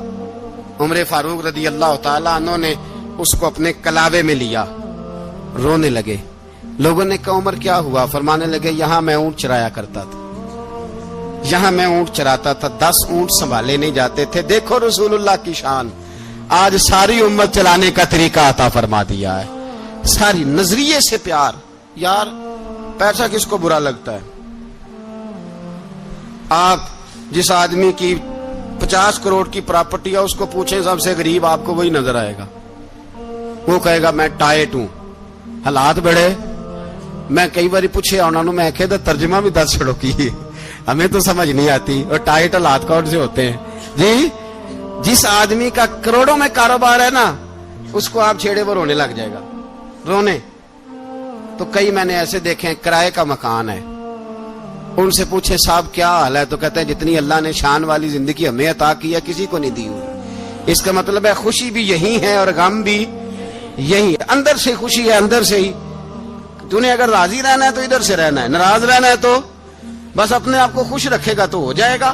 عمر فاروق رضی اللہ تعالیٰ عنہ نے اس کو اپنے کلاوے میں لیا، رونے لگے۔ لوگوں نے کہا عمر کیا ہوا؟ فرمانے لگے یہاں میں اونٹ چرایا کرتا تھا، یہاں میں اونٹ چراتا تھا، 10 اونٹ سنبھالے نہیں جاتے تھے۔ دیکھو رسول اللہ کی شان، آج ساری امت چلانے کا طریقہ عطا فرما دیا ہے، ساری نظریے سے پیار۔ یار پیسہ کس کو برا لگتا ہے؟ آپ جس آدمی کی 50 کروڑ کی پراپرٹی ہے اس کو پوچھیں سب سے غریب، آپ کو وہی نظر آئے گا۔ وہ کہے گا میں ٹائٹ ہوں، حالات بڑے۔ میں کئی بار پوچھے انہوں نے، میں کہتا ترجمہ بھی 10 چھڑوں کی، ہمیں تو سمجھ نہیں آتی، اور ٹائٹ حالات کون سے ہوتے ہیں جی؟ جس آدمی کا کروڑوں میں کاروبار ہے نا، اس کو آپ چھیڑے وہ رونے لگ جائے گا، رونے۔ تو کئی میں نے ایسے دیکھے کرائے کا مکان ہے، ان سے پوچھے صاحب کیا حال ہے، تو کہتے ہیں جتنی اللہ نے شان والی زندگی ہمیں عطا کی ہے کسی کو نہیں دی ہوئی۔ اس کا مطلب ہے خوشی بھی یہی ہے اور غم بھی یہی ہے، اندر سے خوشی ہے، اندر سے ہی۔ تو نے اگر راضی رہنا ہے تو ادھر سے رہنا ہے، ناراض رہنا ہے تو بس اپنے آپ کو خوش رکھے گا تو ہو جائے گا۔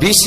20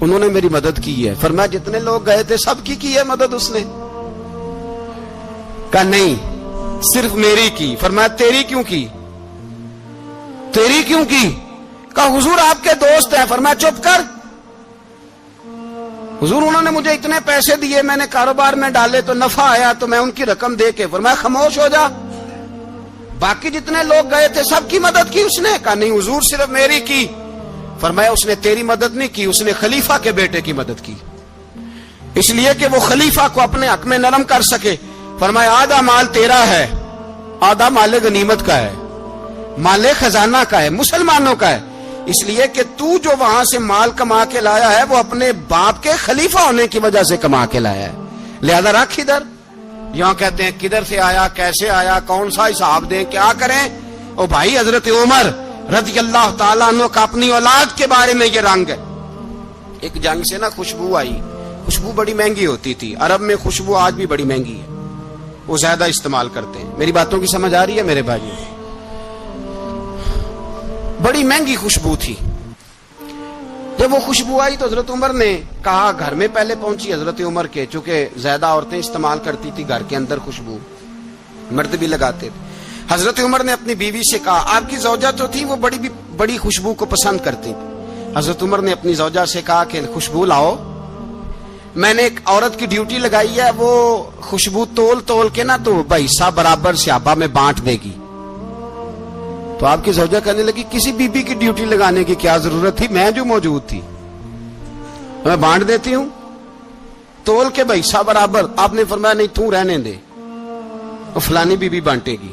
انہوں نے میری مدد کی ہے. فرمایا جتنے لوگ گئے تھے سب کی ہے مدد اس نے؟ کہا نہیں صرف میری کی. فرمایا تیری کیوں کی؟ تیری کیوں کی؟ کہا حضور آپ کے دوست ہیں. فرمایا چپ کر حضور انہوں نے مجھے اتنے پیسے دیے, میں نے کاروبار میں ڈالے تو نفع آیا تو میں ان کی رقم دے کے. فرمایا خاموش ہو جا, باقی جتنے لوگ گئے تھے سب کی مدد کی اس نے؟ کہا نہیں حضور صرف میری کی. فرمایا اس نے تیری مدد نہیں کی, اس نے خلیفہ کے بیٹے کی مدد کی, اس لیے کہ وہ خلیفہ کو اپنے حق میں نرم کر سکے. فرمایا آدھا مال تیرا ہے, آدھا مال غنیمت کا ہے, مال خزانہ کا ہے, مسلمانوں کا ہے, اس لیے کہ تو جو وہاں سے مال کما کے لایا ہے وہ اپنے باپ کے خلیفہ ہونے کی وجہ سے کما کے لایا ہے, لہذا رکھ ادھر. یہاں کہتے ہیں کدھر سے آیا, کیسے آیا, کون سا حساب دیں, کیا کریں؟ او بھائی حضرت عمر رضی اللہ تعالیٰ عنہ کا اپنی اولاد کے بارے میں یہ رنگ ہے. ایک جنگ سے نا خوشبو آئی, خوشبو بڑی مہنگی ہوتی تھی, عرب میں خوشبو آج بھی بڑی مہنگی ہے, وہ زیادہ استعمال کرتے ہیں. میری باتوں کی سمجھ آ رہی ہے میرے بھائی؟ بڑی مہنگی خوشبو تھی. جب وہ خوشبو آئی تو حضرت عمر نے کہا, گھر میں پہلے پہنچی حضرت عمر کے, چونکہ زیادہ عورتیں استعمال کرتی تھی گھر کے اندر خوشبو, مرد بھی لگاتے تھے. حضرت عمر نے اپنی بیوی سے کہا, آپ کی زوجہ تو تھی وہ بڑی خوشبو کو پسند کرتی تھی. حضرت عمر نے اپنی زوجہ سے کہا کہ خوشبو لاؤ, میں نے ایک عورت کی ڈیوٹی لگائی ہے, وہ خوشبو تول کے نا تو حصہ برابر صحابہ میں بانٹ دے گی. تو آپ کی زوجہ کہنے لگی کسی بی بی کی ڈیوٹی لگانے کی کیا ضرورت تھی, میں جو موجود تھی میں بانٹ دیتی ہوں تول کے حصہ برابر. آپ نے فرمایا نہیں تو رہنے دے, وہ فلانی بی بی بانٹے گی.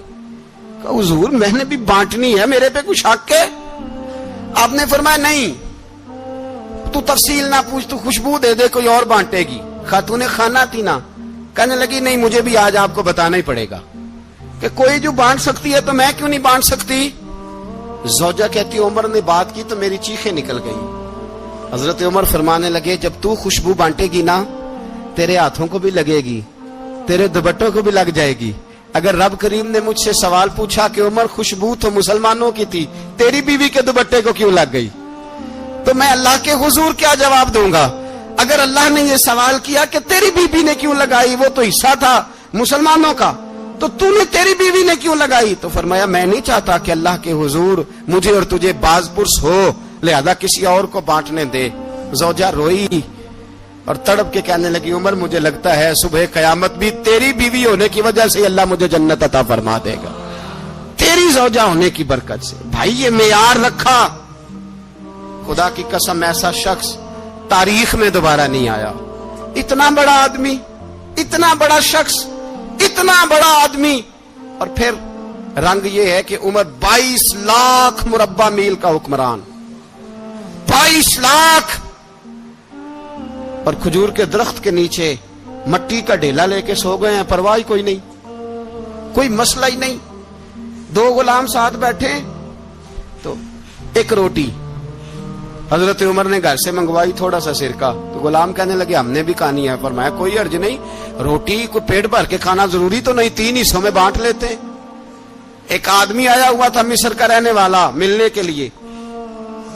کہا حضور میں نے بھی بانٹنی ہے, میرے پہ کچھ حق ہے؟ آپ نے فرمایا نہیں تو تفصیل نہ پوچھ, تو خوشبو دے دے, کوئی اور بانٹے گی. خاتون خانہ تھی نا, کہنے لگی نہیں مجھے بھی آج آپ کو بتانا ہی پڑے گا کہ کوئی جو بانٹ سکتی ہے تو میں کیوں نہیں بانٹ سکتی. زوجہ کہتی عمر نے بات کی تو میری چیخیں نکل گئی. حضرت عمر فرمانے لگے جب تو خوشبو بانٹے گی نا تیرے ہاتھوں کو بھی لگے گی, تیرے دوپٹوں کو بھی لگ جائے گی. اگر رب کریم نے مجھ سے سوال پوچھا کہ عمر خوشبو تو مسلمانوں کی تھی, تیری بیوی کے دوپٹے کو کیوں لگ گئی, تو میں اللہ کے حضور کیا جواب دوں گا؟ اگر اللہ نے یہ سوال کیا کہ تیری بیوی نے کیوں لگائی, وہ تو حصہ تھا مسلمانوں کا, تو تو نے تیری بیوی نے کیوں لگائی؟ تو فرمایا میں نہیں چاہتا کہ اللہ کے حضور مجھے اور تجھے باز پرس ہو, لہذا کسی اور کو بانٹنے دے. زوجہ روئی اور تڑپ کے کہنے لگی عمر مجھے لگتا ہے صبح قیامت بھی تیری بیوی ہونے کی وجہ سے اللہ مجھے جنت عطا فرما دے گا, تیری زوجہ ہونے کی برکت سے. بھائی یہ معیار رکھا, خدا کی قسم ایسا شخص تاریخ میں دوبارہ نہیں آیا. اتنا بڑا آدمی, اتنا بڑا شخص, اتنا بڑا آدمی, اور پھر رنگ یہ ہے کہ عمر 22 لاکھ مربع میل کا حکمران, 22 لاکھ, اور کھجور کے درخت کے نیچے مٹی کا ڈھیلا لے کے سو گئے ہیں, پرواہ کوئی نہیں, کوئی مسئلہ ہی نہیں. 2 غلام ساتھ بیٹھے تو ایک روٹی حضرت عمر نے گھر سے منگوائی, تھوڑا سا سرکہ, تو غلام کہنے لگے ہم نے بھی کھانی ہے. فرمایا کوئی حرج نہیں, روٹی کو پیٹ بھر کے کھانا ضروری تو نہیں, 3 حصوں میں بانٹ لیتے. ایک آدمی آیا ہوا تھا مصر کا رہنے والا ملنے کے لیے,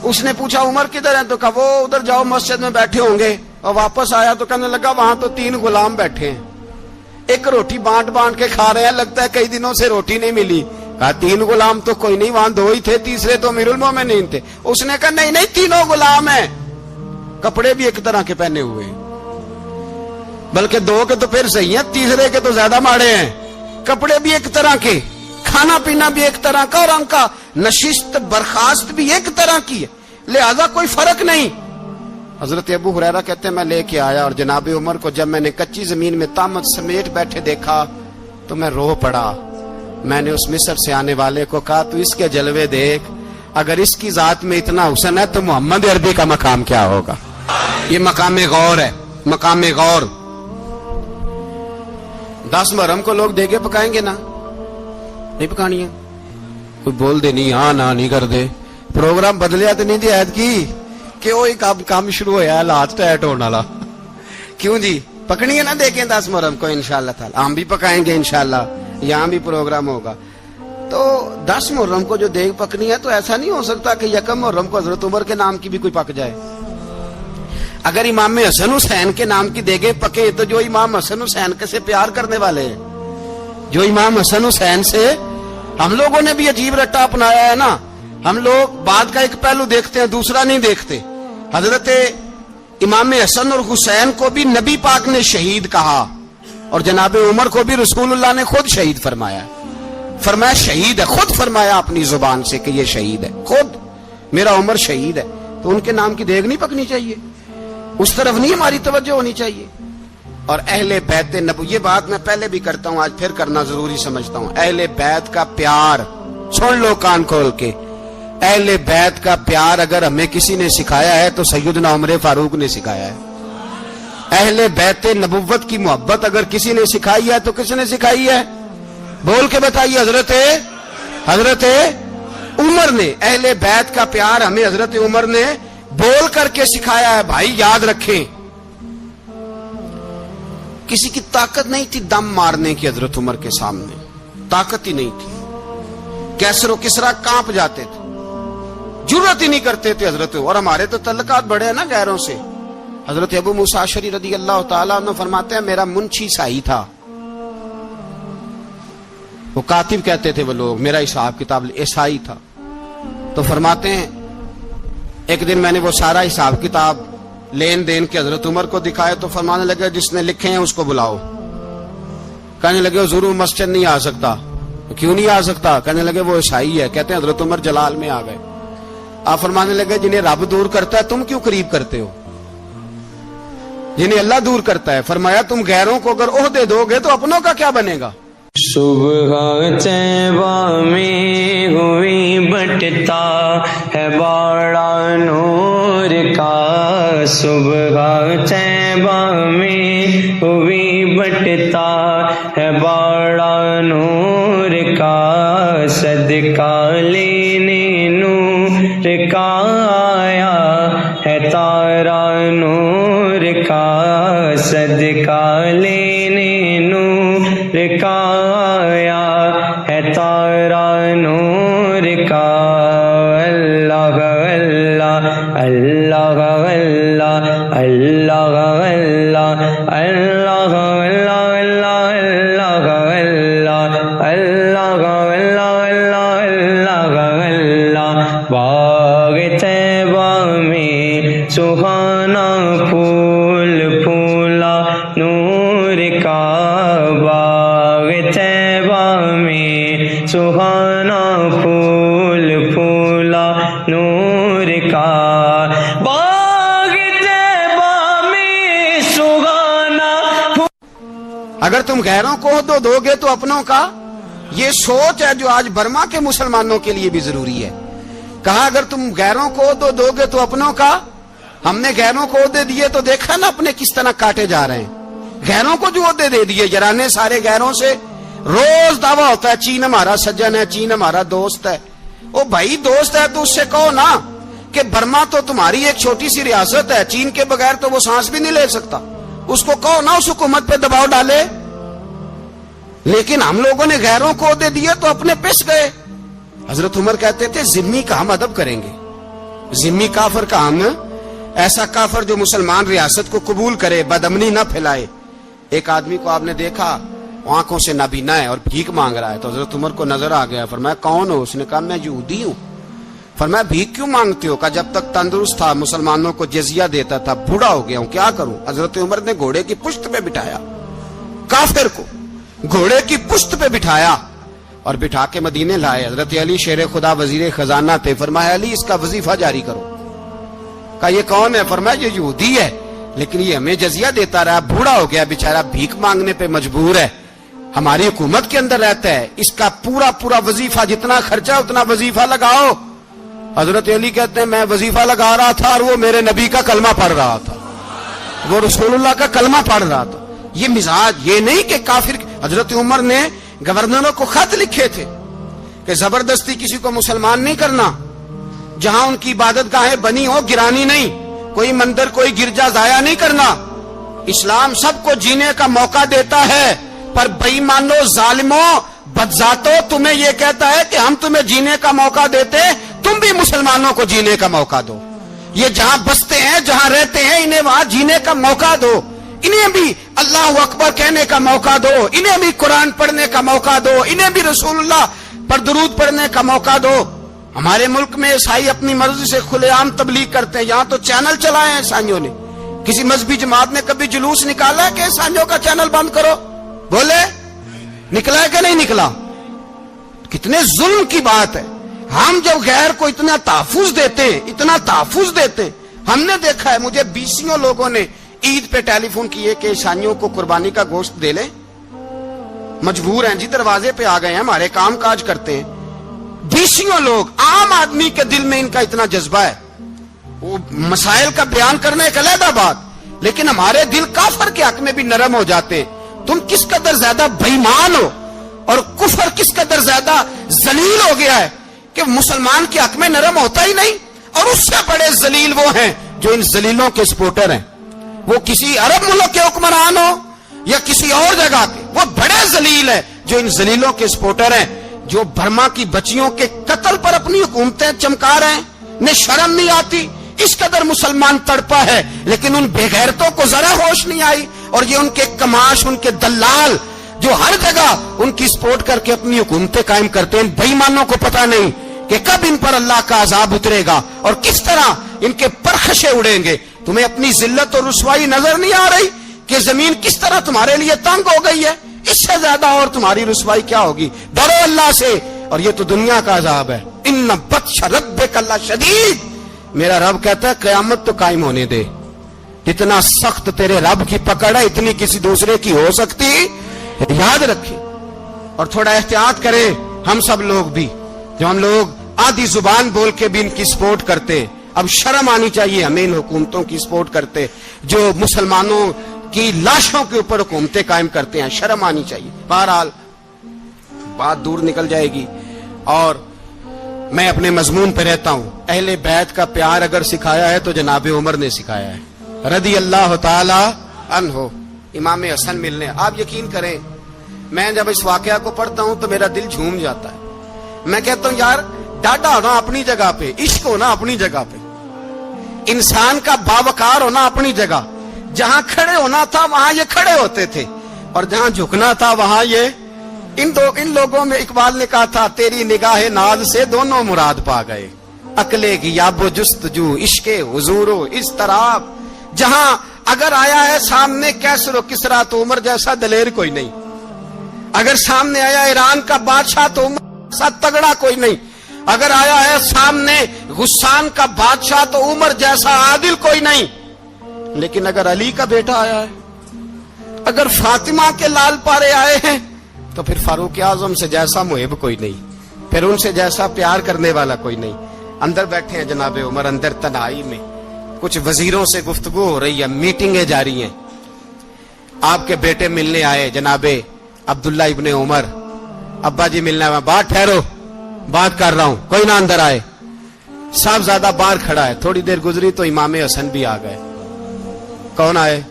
اس نے پوچھا عمر کدھر ہیں, تو کہا وہ ادھر جاؤ مسجد میں بیٹھے ہوں گے. اور واپس آیا تو کہنے لگا وہاں تو 3 غلام بیٹھے ہیں, ایک روٹی بانٹ کے کھا رہے ہیں, لگتا ہے کئی دنوں سے روٹی نہیں ملی. کہا 3 غلام تو کوئی نہیں, وہاں 2 ہی تھے, تیسرے تو امیر المومنین تھے. اس نے کہا نہیں 3 غلام ہیں, کپڑے بھی ایک طرح کے پہنے ہوئے, بلکہ 2 کے تو پھر صحیح ہیں, تیسرے کے تو زیادہ ماڑے ہیں. کپڑے بھی ایک طرح کے, کھانا پینا بھی ایک طرح کا, اور ان کا نشست برخاست بھی ایک طرح کی ہے, لہذا کوئی فرق نہیں. حضرت ابو ہریرہ کہتے ہیں میں لے کے آیا, اور جناب عمر کو جب میں نے کچی زمین میں تامت سمیٹ بیٹھے دیکھا تو میں رو پڑا. میں نے اس مصر سے آنے والے کو کہا تو اس کے جلوے دیکھ, اگر اس کی ذات میں اتنا حسن ہے تو محمد عربی کا مقام کیا ہوگا. یہ مقام غور ہے, مقام غور. 10 محرم کو لوگ دیگے پکائیں گے نا, نہیں پکانی ہے, کوئی بول دے نہیں, ہاں نہ نہیں کر دے, پروگرام بدلیا تو نہیں دی عید کی کہ وہ کام شروع ہوا ہے لات ٹائٹ ہونے والا. کیوں جی پکنی ہے نا دیکھیں 10 محرم کو انشاءاللہ تعالی, ہم بھی پکائیں گے انشاءاللہ, یہاں بھی پروگرام ہوگا. تو 10 محرم کو جو دیگ پکنی ہے تو ایسا نہیں ہو سکتا کہ 1 محرم کو حضرت عمر کے نام کی بھی کوئی پک جائے. اگر امام حسن حسین کے نام کی دیگیں پکے تو جو امام حسن حسین سے پیار کرنے والے ہیں، جو امام حسن حسین سے، ہم لوگوں نے بھی عجیب رٹا اپنایا ہے نا. ہم لوگ بات کا ایک پہلو دیکھتے ہیں، دوسرا نہیں دیکھتے. حضرت امام حسن اور حسین کو بھی نبی پاک نے شہید کہا، اور جناب عمر کو بھی رسول اللہ نے خود شہید فرمایا. فرمایا شہید ہے، خود فرمایا اپنی زبان سے کہ یہ شہید ہے، خود میرا عمر شہید ہے. تو ان کے نام کی دیگ نہیں پکنی چاہیے، اس طرف نہیں ہماری توجہ ہونی چاہیے. اور اہل بیت نبو، یہ بات میں پہلے بھی کرتا ہوں، آج پھر کرنا ضروری سمجھتا ہوں. اہل بیت کا پیار، سن لو کان کھول کے، اہل بیت کا پیار اگر ہمیں کسی نے سکھایا ہے تو سیدنا عمر فاروق نے سکھایا ہے. اہل بیت نبوت کی محبت اگر کسی نے سکھائی ہے تو کس نے سکھائی ہے؟ بول کے بتائیے. حضرت عمر نے. اہل بیت کا پیار ہمیں حضرت عمر نے بول کر کے سکھایا ہے. بھائی یاد رکھیں، کسی کی طاقت نہیں تھی دم مارنے کی حضرت عمر کے سامنے، طاقت ہی نہیں تھی. کیسر و کسرا کانپ جاتے تھے، جرأت ہی نہیں کرتے تھے حضرت. اور ہمارے تو تعلقات بڑے ہیں نا غیروں سے. حضرت ابو موسیٰ اشعری رضی اللہ تعالیٰ عنہ فرماتے ہیں میرا منشی سائی تھا، وہ کاتب کہتے تھے وہ لوگ، میرا حساب کتاب عیسائی تھا. تو فرماتے ہیں ایک دن میں نے وہ سارا حساب کتاب لین دین کے حضرت عمر کو دکھائے تو فرمانے لگے جس نے لکھے ہیں اس کو بلاؤ. کہنے لگے حضور مسجد نہیں آ سکتا. کیوں نہیں آ سکتا؟ کہنے لگے وہ عیسائی ہے. کہتے ہیں حضرت عمر جلال میں آ گئے. آپ فرمانے لگے جنہیں رب دور کرتا ہے تم کیوں قریب کرتے ہو؟ جنہیں اللہ دور کرتا ہے. فرمایا تم غیروں کو اگر عہدے دو گے تو اپنوں کا کیا بنے گا؟ صبح طیبہ میں ہوئی بٹتا ہے باڑا نور کا، صبح طیبہ میں ہوئی بٹتا ہے باڑا نور کا، صدقہ لینے نور کا آیا ہے تارا نور کا، صدقہ لینے نور کا آیا ہے تارا نور کا. اللہ اللہ اللہ اللہ اللہ اللہ اللہ اللہ اللہ اللہ اللہ. باغ طیبہ میں سہانا پھول پھولا نور کا، باغ طیبہ میں سہانا پھول پھولا نور کا، باغ طیبہ میں سہانا. اگر تم غیروں کو عہدہ دو گے تو اپنوں کا. یہ سوچ ہے جو آج برما کے مسلمانوں کے لیے بھی ضروری ہے. کہا اگر تم غیروں کو عہدہ دو گے تو اپنوں کا. ہم نے غیروں کو عہدے دیے تو دیکھا نا اپنے کس طرح کاٹے جا رہے ہیں. غیروں کو جو عہدے دے دیے جرانے سارے غیروں سے. روز دعویٰ ہوتا ہے چین ہمارا سجن ہے، چین ہمارا دوست ہے. او بھائی دوست ہے تو اس سے کہو نا کہ برما تو تمہاری ایک چھوٹی سی ریاست ہے، چین کے بغیر تو وہ سانس بھی نہیں لے سکتا. اس کو کہو نا اس حکومت پہ دباؤ ڈالے. لیکن ہم لوگوں نے غیروں کو عہدے دیے تو اپنے پس گئے. حضرت عمر کہتے تھے ذمی کا ہم ادب کریں گے، ذمی کافر کا ہم، ایسا کافر جو مسلمان ریاست کو قبول کرے، بدامنی نہ پھیلائے. ایک آدمی کو آپ نے دیکھا آنکھوں سے نابینا ہے اور بھیک مانگ رہا ہے، تو حضرت عمر کو نظر آ گیا. فرمایا کون ہو؟ اس نے کہا میں یہودی ہوں. فرمایا بھیک کیوں مانگتے ہو؟ کہا جب تک تندرست تھا مسلمانوں کو جزیہ دیتا تھا، بوڑھا ہو گیا ہوں کیا کروں. حضرت عمر نے گھوڑے کی پشت پہ بٹھایا کافر کو، گھوڑے کی پشت پہ بٹھایا اور بٹھا کے مدینے لائے. حضرت علی شیر خدا وزیر خزانہ تھے. فرمایا علی اس کا وظیفہ جاری کرو. کہا یہ کون ہے؟ فرمایا یہ یہودی ہے لیکن یہ ہمیں جزیہ دیتا رہا، بوڑھا ہو گیا بیچارہ، بھیک مانگنے پہ مجبور ہے، ہماری حکومت کے اندر رہتا ہے، اس کا پورا وظیفہ جتنا خرچہ اتنا وظیفہ لگاؤ. حضرت علی کہتے ہیں میں وظیفہ لگا رہا تھا اور وہ میرے نبی کا کلمہ پڑھ رہا تھا، وہ رسول اللہ کا کلمہ پڑھ رہا تھا. یہ مزاج، یہ نہیں کہ کافر. حضرت عمر نے گورنروں کو خط لکھے تھے کہ زبردستی کسی کو مسلمان نہیں کرنا، جہاں ان کی عبادت گاہیں بنی ہو گرانی نہیں، کوئی مندر کوئی گرجا ضائع نہیں کرنا. اسلام سب کو جینے کا موقع دیتا ہے، پر بے ایمانو ظالموں بدذاتوں تمہیں یہ کہتا ہے کہ ہم تمہیں جینے کا موقع دیتے، تم بھی مسلمانوں کو جینے کا موقع دو. یہ جہاں بستے ہیں, جہاں رہتے ہیں, انہیں وہاں جینے کا موقع دو, انہیں بھی اللہ اکبر کہنے کا موقع دو, انہیں بھی قرآن پڑھنے کا موقع دو, انہیں بھی رسول اللہ پر درود پڑھنے کا موقع دو. ہمارے ملک میں عیسائی اپنی مرضی سے کھلے عام تبلیغ کرتے ہیں. یہاں تو چینل چلائے ہیں عیسائیوں نے. کسی مذہبی جماعت نے کبھی جلوس نکالا ہے کہ عیسائیوں کا چینل بند کرو؟ بولے نکلا ہے کہ نہیں نکلا؟ کتنے ظلم کی بات ہے. ہم جب غیر کو اتنا تحفظ دیتے ہیں, اتنا تحفظ دیتے ہیں. ہم نے دیکھا ہے, مجھے بیسیوں لوگوں نے عید پہ ٹیلی فون کیے کہ عیسائیوں کو قربانی کا گوشت دے لیں. مجبور ہیں جی, دروازے پہ آ گئے ہیں, ہمارے کام کاج کرتے ہیں. بیسیوں لوگ, عام آدمی کے دل میں ان کا اتنا جذبہ ہے. وہ مسائل کا بیان کرنے ایک علیحدہ بات, لیکن ہمارے دل کافر کے حق میں بھی نرم ہو جاتے ہیں. تم کس قدر زیادہ بےایمان ہو اور کفر کس قدر زیادہ ذلیل ہو گیا ہے کہ مسلمان کے حق میں نرم ہوتا ہی نہیں. اور اس سے بڑے ذلیل وہ ہیں جو ان ذلیلوں کے سپورٹر ہیں. وہ کسی عرب ملک کے حکمران ہو یا کسی اور جگہ کے, وہ بڑے ذلیل ہیں جو ان ذلیلوں کے سپورٹر ہیں, جو برما کی بچیوں کے قتل پر اپنی حکومتیں چمکا رہے ہیں. انہیں شرم نہیں آتی. اس قدر مسلمان تڑپا ہے, لیکن ان بے غیرتوں کو ذرا ہوش نہیں آئی. اور یہ ان کے کماش, ان کے دلال جو ہر جگہ ان کی سپورٹ کر کے اپنی حکومتیں قائم کرتے ہیں, بے ایمانوں کو پتہ نہیں کہ کب ان پر اللہ کا عذاب اترے گا اور کس طرح ان کے پرخشے اڑیں گے. تمہیں اپنی ذلت اور رسوائی نظر نہیں آ رہی کہ زمین کس طرح تمہارے لیے تنگ ہو گئی ہے؟ اس سے زیادہ اور تمہاری رسوائی کیا ہوگی؟ ڈرو اللہ سے. اور یہ تو دنیا کا عذاب ہے. ان بطش ربک لشدید. میرا رب کہتا ہے قیامت تو قائم ہونے دے. جتنا سخت تیرے رب کی پکڑ ہے اتنی کسی دوسرے کی ہو سکتی. یاد رکھیں اور تھوڑا احتیاط کریں ہم سب لوگ بھی, جو ہم لوگ آدھی زبان بول کے بھی ان کی سپورٹ کرتے ہیں. اب شرم آنی چاہیے ہمیں ان حکومتوں کی سپورٹ کرتے جو مسلمانوں کی لاشوں کے اوپر حکومتیں قائم کرتے ہیں. شرم آنی چاہیے. بہرحال بات دور نکل جائے گی اور میں اپنے مضمون پہ رہتا ہوں. اہل بیت کا پیار اگر سکھایا ہے تو جناب عمر نے سکھایا ہے رضی اللہ تعالی عنہ. امام حسن ملنے, آپ یقین کریں میں جب اس واقعہ کو پڑھتا ہوں تو میرا دل جھوم جاتا ہے. میں کہتا ہوں یار ڈاڈا ہونا اپنی جگہ پہ, عشق ہونا اپنی جگہ پہ, انسان کا باوقار ہونا اپنی جگہ. جہاں کھڑے ہونا تھا وہاں یہ کھڑے ہوتے تھے اور جہاں جھکنا تھا وہاں یہ. ان لوگوں میں اقبال نے کہا تھا تیری نگاہ ناز سے دونوں مراد پا گئے. عقلے کی یاب و جستجو, عشق حضور و اضطراب. جہاں اگر آیا ہے سامنے کیسر و کسرا تو عمر جیسا دلیر کوئی نہیں. اگر سامنے آیا ایران کا بادشاہ تو عمر جیسا تگڑا کوئی نہیں. اگر آیا ہے سامنے غسان کا بادشاہ تو عمر جیسا عادل کوئی نہیں. لیکن اگر علی کا بیٹا آیا ہے, اگر فاطمہ کے لال پارے آئے ہیں تو پھر فاروق اعظم سے جیسا محب کوئی نہیں, پھر ان سے جیسا پیار کرنے والا کوئی نہیں. اندر بیٹھے ہیں جناب عمر, اندر تنہائی میں کچھ وزیروں سے گفتگو ہو رہی ہے, میٹنگیں جاری ہیں. آپ کے بیٹے ملنے آئے جناب عبداللہ ابن عمر. ابا جی ملنا ہے. بات ٹھہرو, بات کر رہا ہوں, کوئی نہ اندر آئے. صاحب زیادہ باہر کھڑا ہے. تھوڑی دیر گزری تو امام حسن بھی آ گئے. کون آئے؟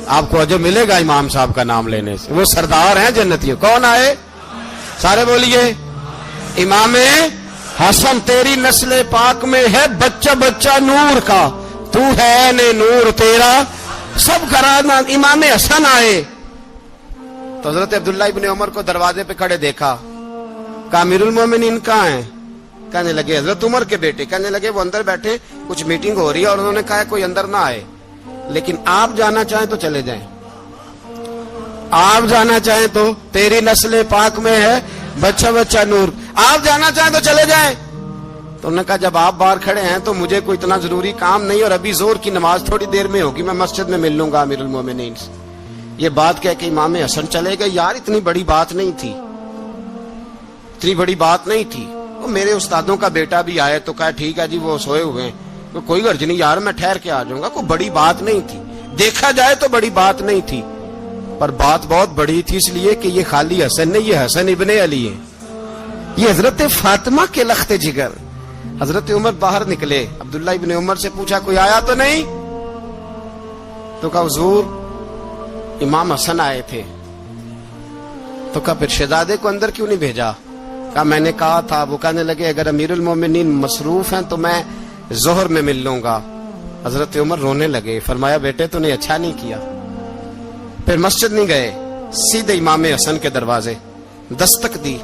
آپ کو جو ملے گا امام صاحب کا نام لینے سے, وہ سردار ہیں جنتیوں. کون آئے؟ سارے بولیے امام حسن. تیری نسل پاک میں ہے بچہ بچہ نور کا, تو ہے نے نور تیرا سب کرانا. امام حسن آئے تو حضرت عبداللہ ابن عمر کو دروازے پہ کھڑے دیکھا. کہا امیر المومنین کہاں ہیں؟ کہنے لگے حضرت عمر کے بیٹے. کہنے لگے وہ اندر بیٹھے, کچھ میٹنگ ہو رہی ہے اور انہوں نے کہا کوئی اندر نہ آئے, لیکن آپ جانا چاہیں تو چلے جائیں. آپ جانا چاہیں تو, تیری نسل پاک میں ہے بچہ بچہ نور, آپ جانا چاہیں تو چلے جائیں. تو انہوں نے کہا جب آپ باہر کھڑے ہیں تو مجھے کوئی اتنا ضروری کام نہیں, اور ابھی زور کی نماز تھوڑی دیر میں ہوگی, میں مسجد میں مل لوں گا امیر المومنین سے. یہ بات کہہ کہ امام حسن چلے گئے. یار اتنی بڑی بات نہیں تھی, اتنی بڑی بات نہیں تھی. وہ میرے استادوں کا بیٹا بھی آئے تو کہا ٹھیک ہے جی وہ سوئے ہوئے ہیں, کوئی غرض نہیں یار میں ٹھہر کے آ جاؤں گا. کوئی بڑی بات نہیں تھی, دیکھا جائے تو بڑی بات نہیں تھی, پر بات بہت بڑی تھی اس لیے کہ یہ خالی حسن نہیں, یہ حسن ابن علی ہے, یہ حضرت فاطمہ کے لخت جگر. حضرت عمر باہر نکلے. عبداللہ ابن عمر سے پوچھا کوئی آیا تو نہیں؟ تو کہا حضور امام حسن آئے تھے. تو کہا پھر شہزادے کو اندر کیوں نہیں بھیجا؟ کہا میں نے کہا تھا. وہ کہنے لگے اگر امیر المومنین مصروف ہیں تو میں ظہر میں مل لوں گا. حضرت عمر رونے لگے. فرمایا بیٹے تو نے اچھا نہیں کیا. پھر مسجد نہیں گئے, سیدھے امام حسن کے دروازے دستک دی.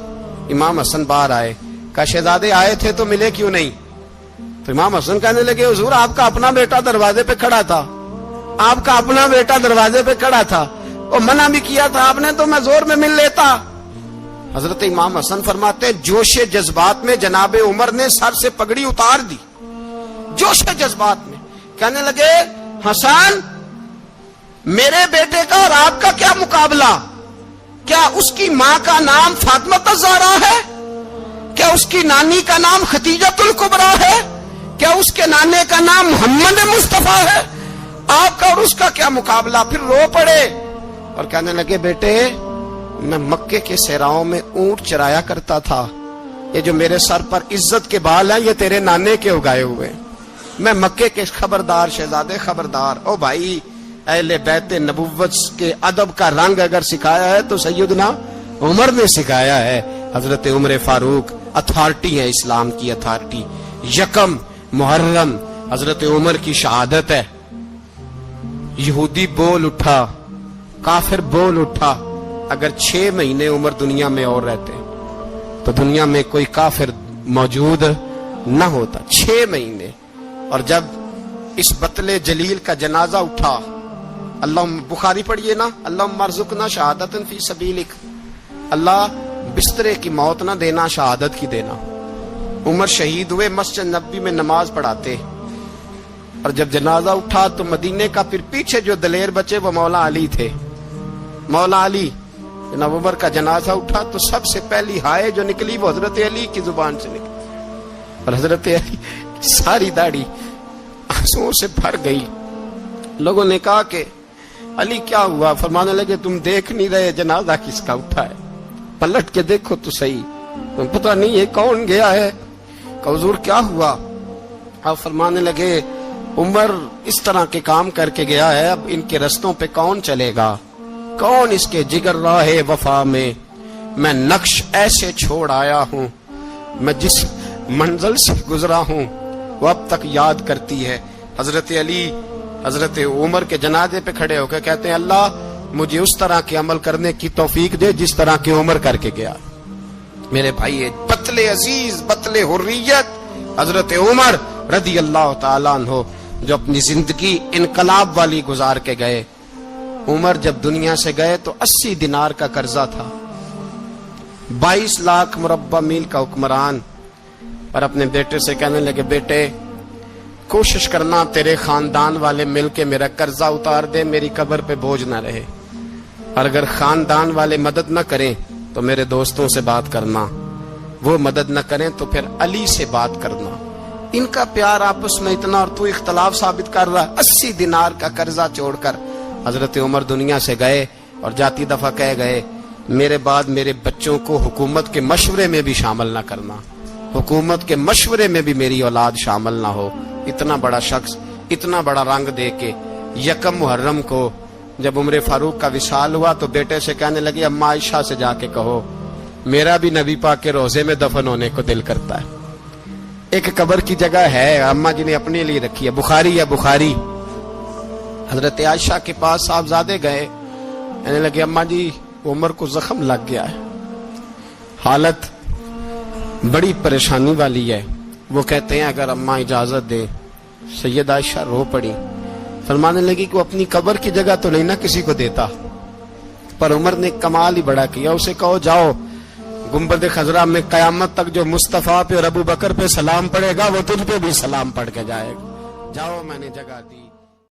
امام حسن باہر آئے. کہا شہزادے آئے تھے تو ملے کیوں نہیں؟ تو امام حسن کہنے لگے حضور آپ کا اپنا بیٹا دروازے پہ کھڑا تھا, آپ کا اپنا بیٹا دروازے پہ کھڑا تھا, اور منع بھی کیا تھا آپ نے, تو میں زور میں مل لیتا. حضرت امام حسن فرماتے جوش جذبات میں جناب عمر نے سر سے پگڑی اتار دی. جوش جذبات میں کہنے لگے حسن میرے بیٹے کا اور آپ کا کیا مقابلہ؟ کیا اس کی ماں کا نام فاطمہ الزہرا ہے؟ کیا اس کی نانی کا نام ختیجۃ الکبریٰ ہے؟ کیا اس کے نانے کا نام محمد مصطفیٰ ہے؟ آپ کا اور اس کا کیا مقابلہ؟ پھر رو پڑے اور کہنے لگے بیٹے میں مکے کے صحراؤں میں اونٹ چرایا کرتا تھا, یہ جو میرے سر پر عزت کے بال ہیں یہ تیرے نانے کے اگائے ہوئے ہیں. میں مکے کے خبردار شہزادے خبردار. او بھائی اہل بیت نبوت کے ادب کا رنگ اگر سکھایا ہے تو سیدنا عمر نے سکھایا ہے. حضرت عمر فاروق اتھارٹی ہے, اسلام کی اتھارٹی. یکم محرم حضرت عمر کی شہادت ہے. یہودی بول اٹھا, کافر بول اٹھا. اگر 6 مہینے عمر دنیا میں اور رہتے تو دنیا میں کوئی کافر موجود نہ ہوتا. 6 مہینے. اور جب اس بطل جلیل کا جنازہ اٹھا, اللہ بخاری پڑھیے نا, اللہم ارزقنا شہادت فی سبیلک, اللہ بسترے کی موت نہ دینا, شہادت کی دینا. عمر شہید ہوئے, مسجد نبوی میں نماز پڑھاتے, اور جب جنازہ اٹھا تو مدینے کا پھر پیچھے جو دلیر بچے وہ مولا علی تھے. مولا علی جناب عمر کا جنازہ اٹھا تو سب سے پہلی ہائے جو نکلی وہ حضرت علی کی زبان سے نکلی, اور حضرت علی ساری داڑھی آنسوؤں سے بھر گئی. لوگوں نے کہا کہ علی کیا ہوا؟ فرمانے لگے تم دیکھ نہیں رہے جنازہ کس کا اٹھا ہے, پلٹ کے دیکھو تو صحیح, تم پتہ نہیں یہ کون گیا ہے. کہ حضور کیا ہوا؟ آپ فرمانے لگے عمر اس طرح کے کام کر کے گیا ہے, اب ان کے رستوں پہ کون چلے گا؟ کون اس کے جگر راہ وفا میں؟ میں نقش ایسے چھوڑ آیا ہوں, میں جس منزل سے گزرا ہوں وہ اب تک یاد کرتی ہے. حضرت علی حضرت عمر کے جنازے پہ کھڑے ہو کے کہتے ہیں اللہ مجھے اس طرح کے عمل کرنے کی توفیق دے جس طرح کے عمر کر کے گیا. میرے بھائی بطل عزیز, بطل حریت حضرت عمر رضی اللہ تعالیٰ عنہ جو اپنی زندگی انقلاب والی گزار کے گئے. عمر جب دنیا سے گئے تو 80 دینار کا قرضہ تھا, 22 لاکھ مربع میل کا حکمران. اور اپنے بیٹے سے کہنے لگے بیٹے کوشش کرنا تیرے خاندان والے مل کے میرا قرضہ اتار دے, میری قبر پہ بوجھ نہ رہے. اور اگر خاندان والے مدد نہ کریں تو میرے دوستوں سے بات کرنا, وہ مدد نہ کریں تو پھر علی سے بات کرنا. ان کا پیار آپس میں اتنا, اور تو اختلاف ثابت کر رہا. 80 دینار کا قرضہ چھوڑ کر حضرت عمر دنیا سے گئے, اور جاتی دفعہ کہہ گئے میرے بعد میرے بچوں کو حکومت کے مشورے میں بھی شامل نہ کرنا, حکومت کے مشورے میں بھی میری اولاد شامل نہ ہو. اتنا بڑا شخص اتنا بڑا رنگ دے کے یکم محرم کو جب عمر فاروق کا وصال ہوا تو بیٹے سے کہنے لگے اما عائشہ سے جا کے کہو میرا بھی نبی پاک کے روزے میں دفن ہونے کو دل کرتا ہے. ایک قبر کی جگہ ہے اما جی نے اپنے لیے رکھی ہے, بخاری ہے بخاری. حضرت عائشہ کے پاس صاحبزادے گئے, کہنے لگے اما جی عمر کو زخم لگ گیا ہے, حالت بڑی پریشانی والی ہے. وہ کہتے ہیں اگر اما اجازت دے. سید عائشہ رو پڑی, فرمانے لگی کہ وہ اپنی قبر کی جگہ تو نہیں نہ کسی کو دیتا, پر عمر نے کمال ہی بڑا کیا. اسے کہو جاؤ گنبد خضرا میں قیامت تک جو مصطفیٰ پہ اور ابو بکر پہ سلام پڑے گا وہ تجھ پہ بھی سلام پڑھ کے جائے گا. جاؤ میں نے جگہ دی.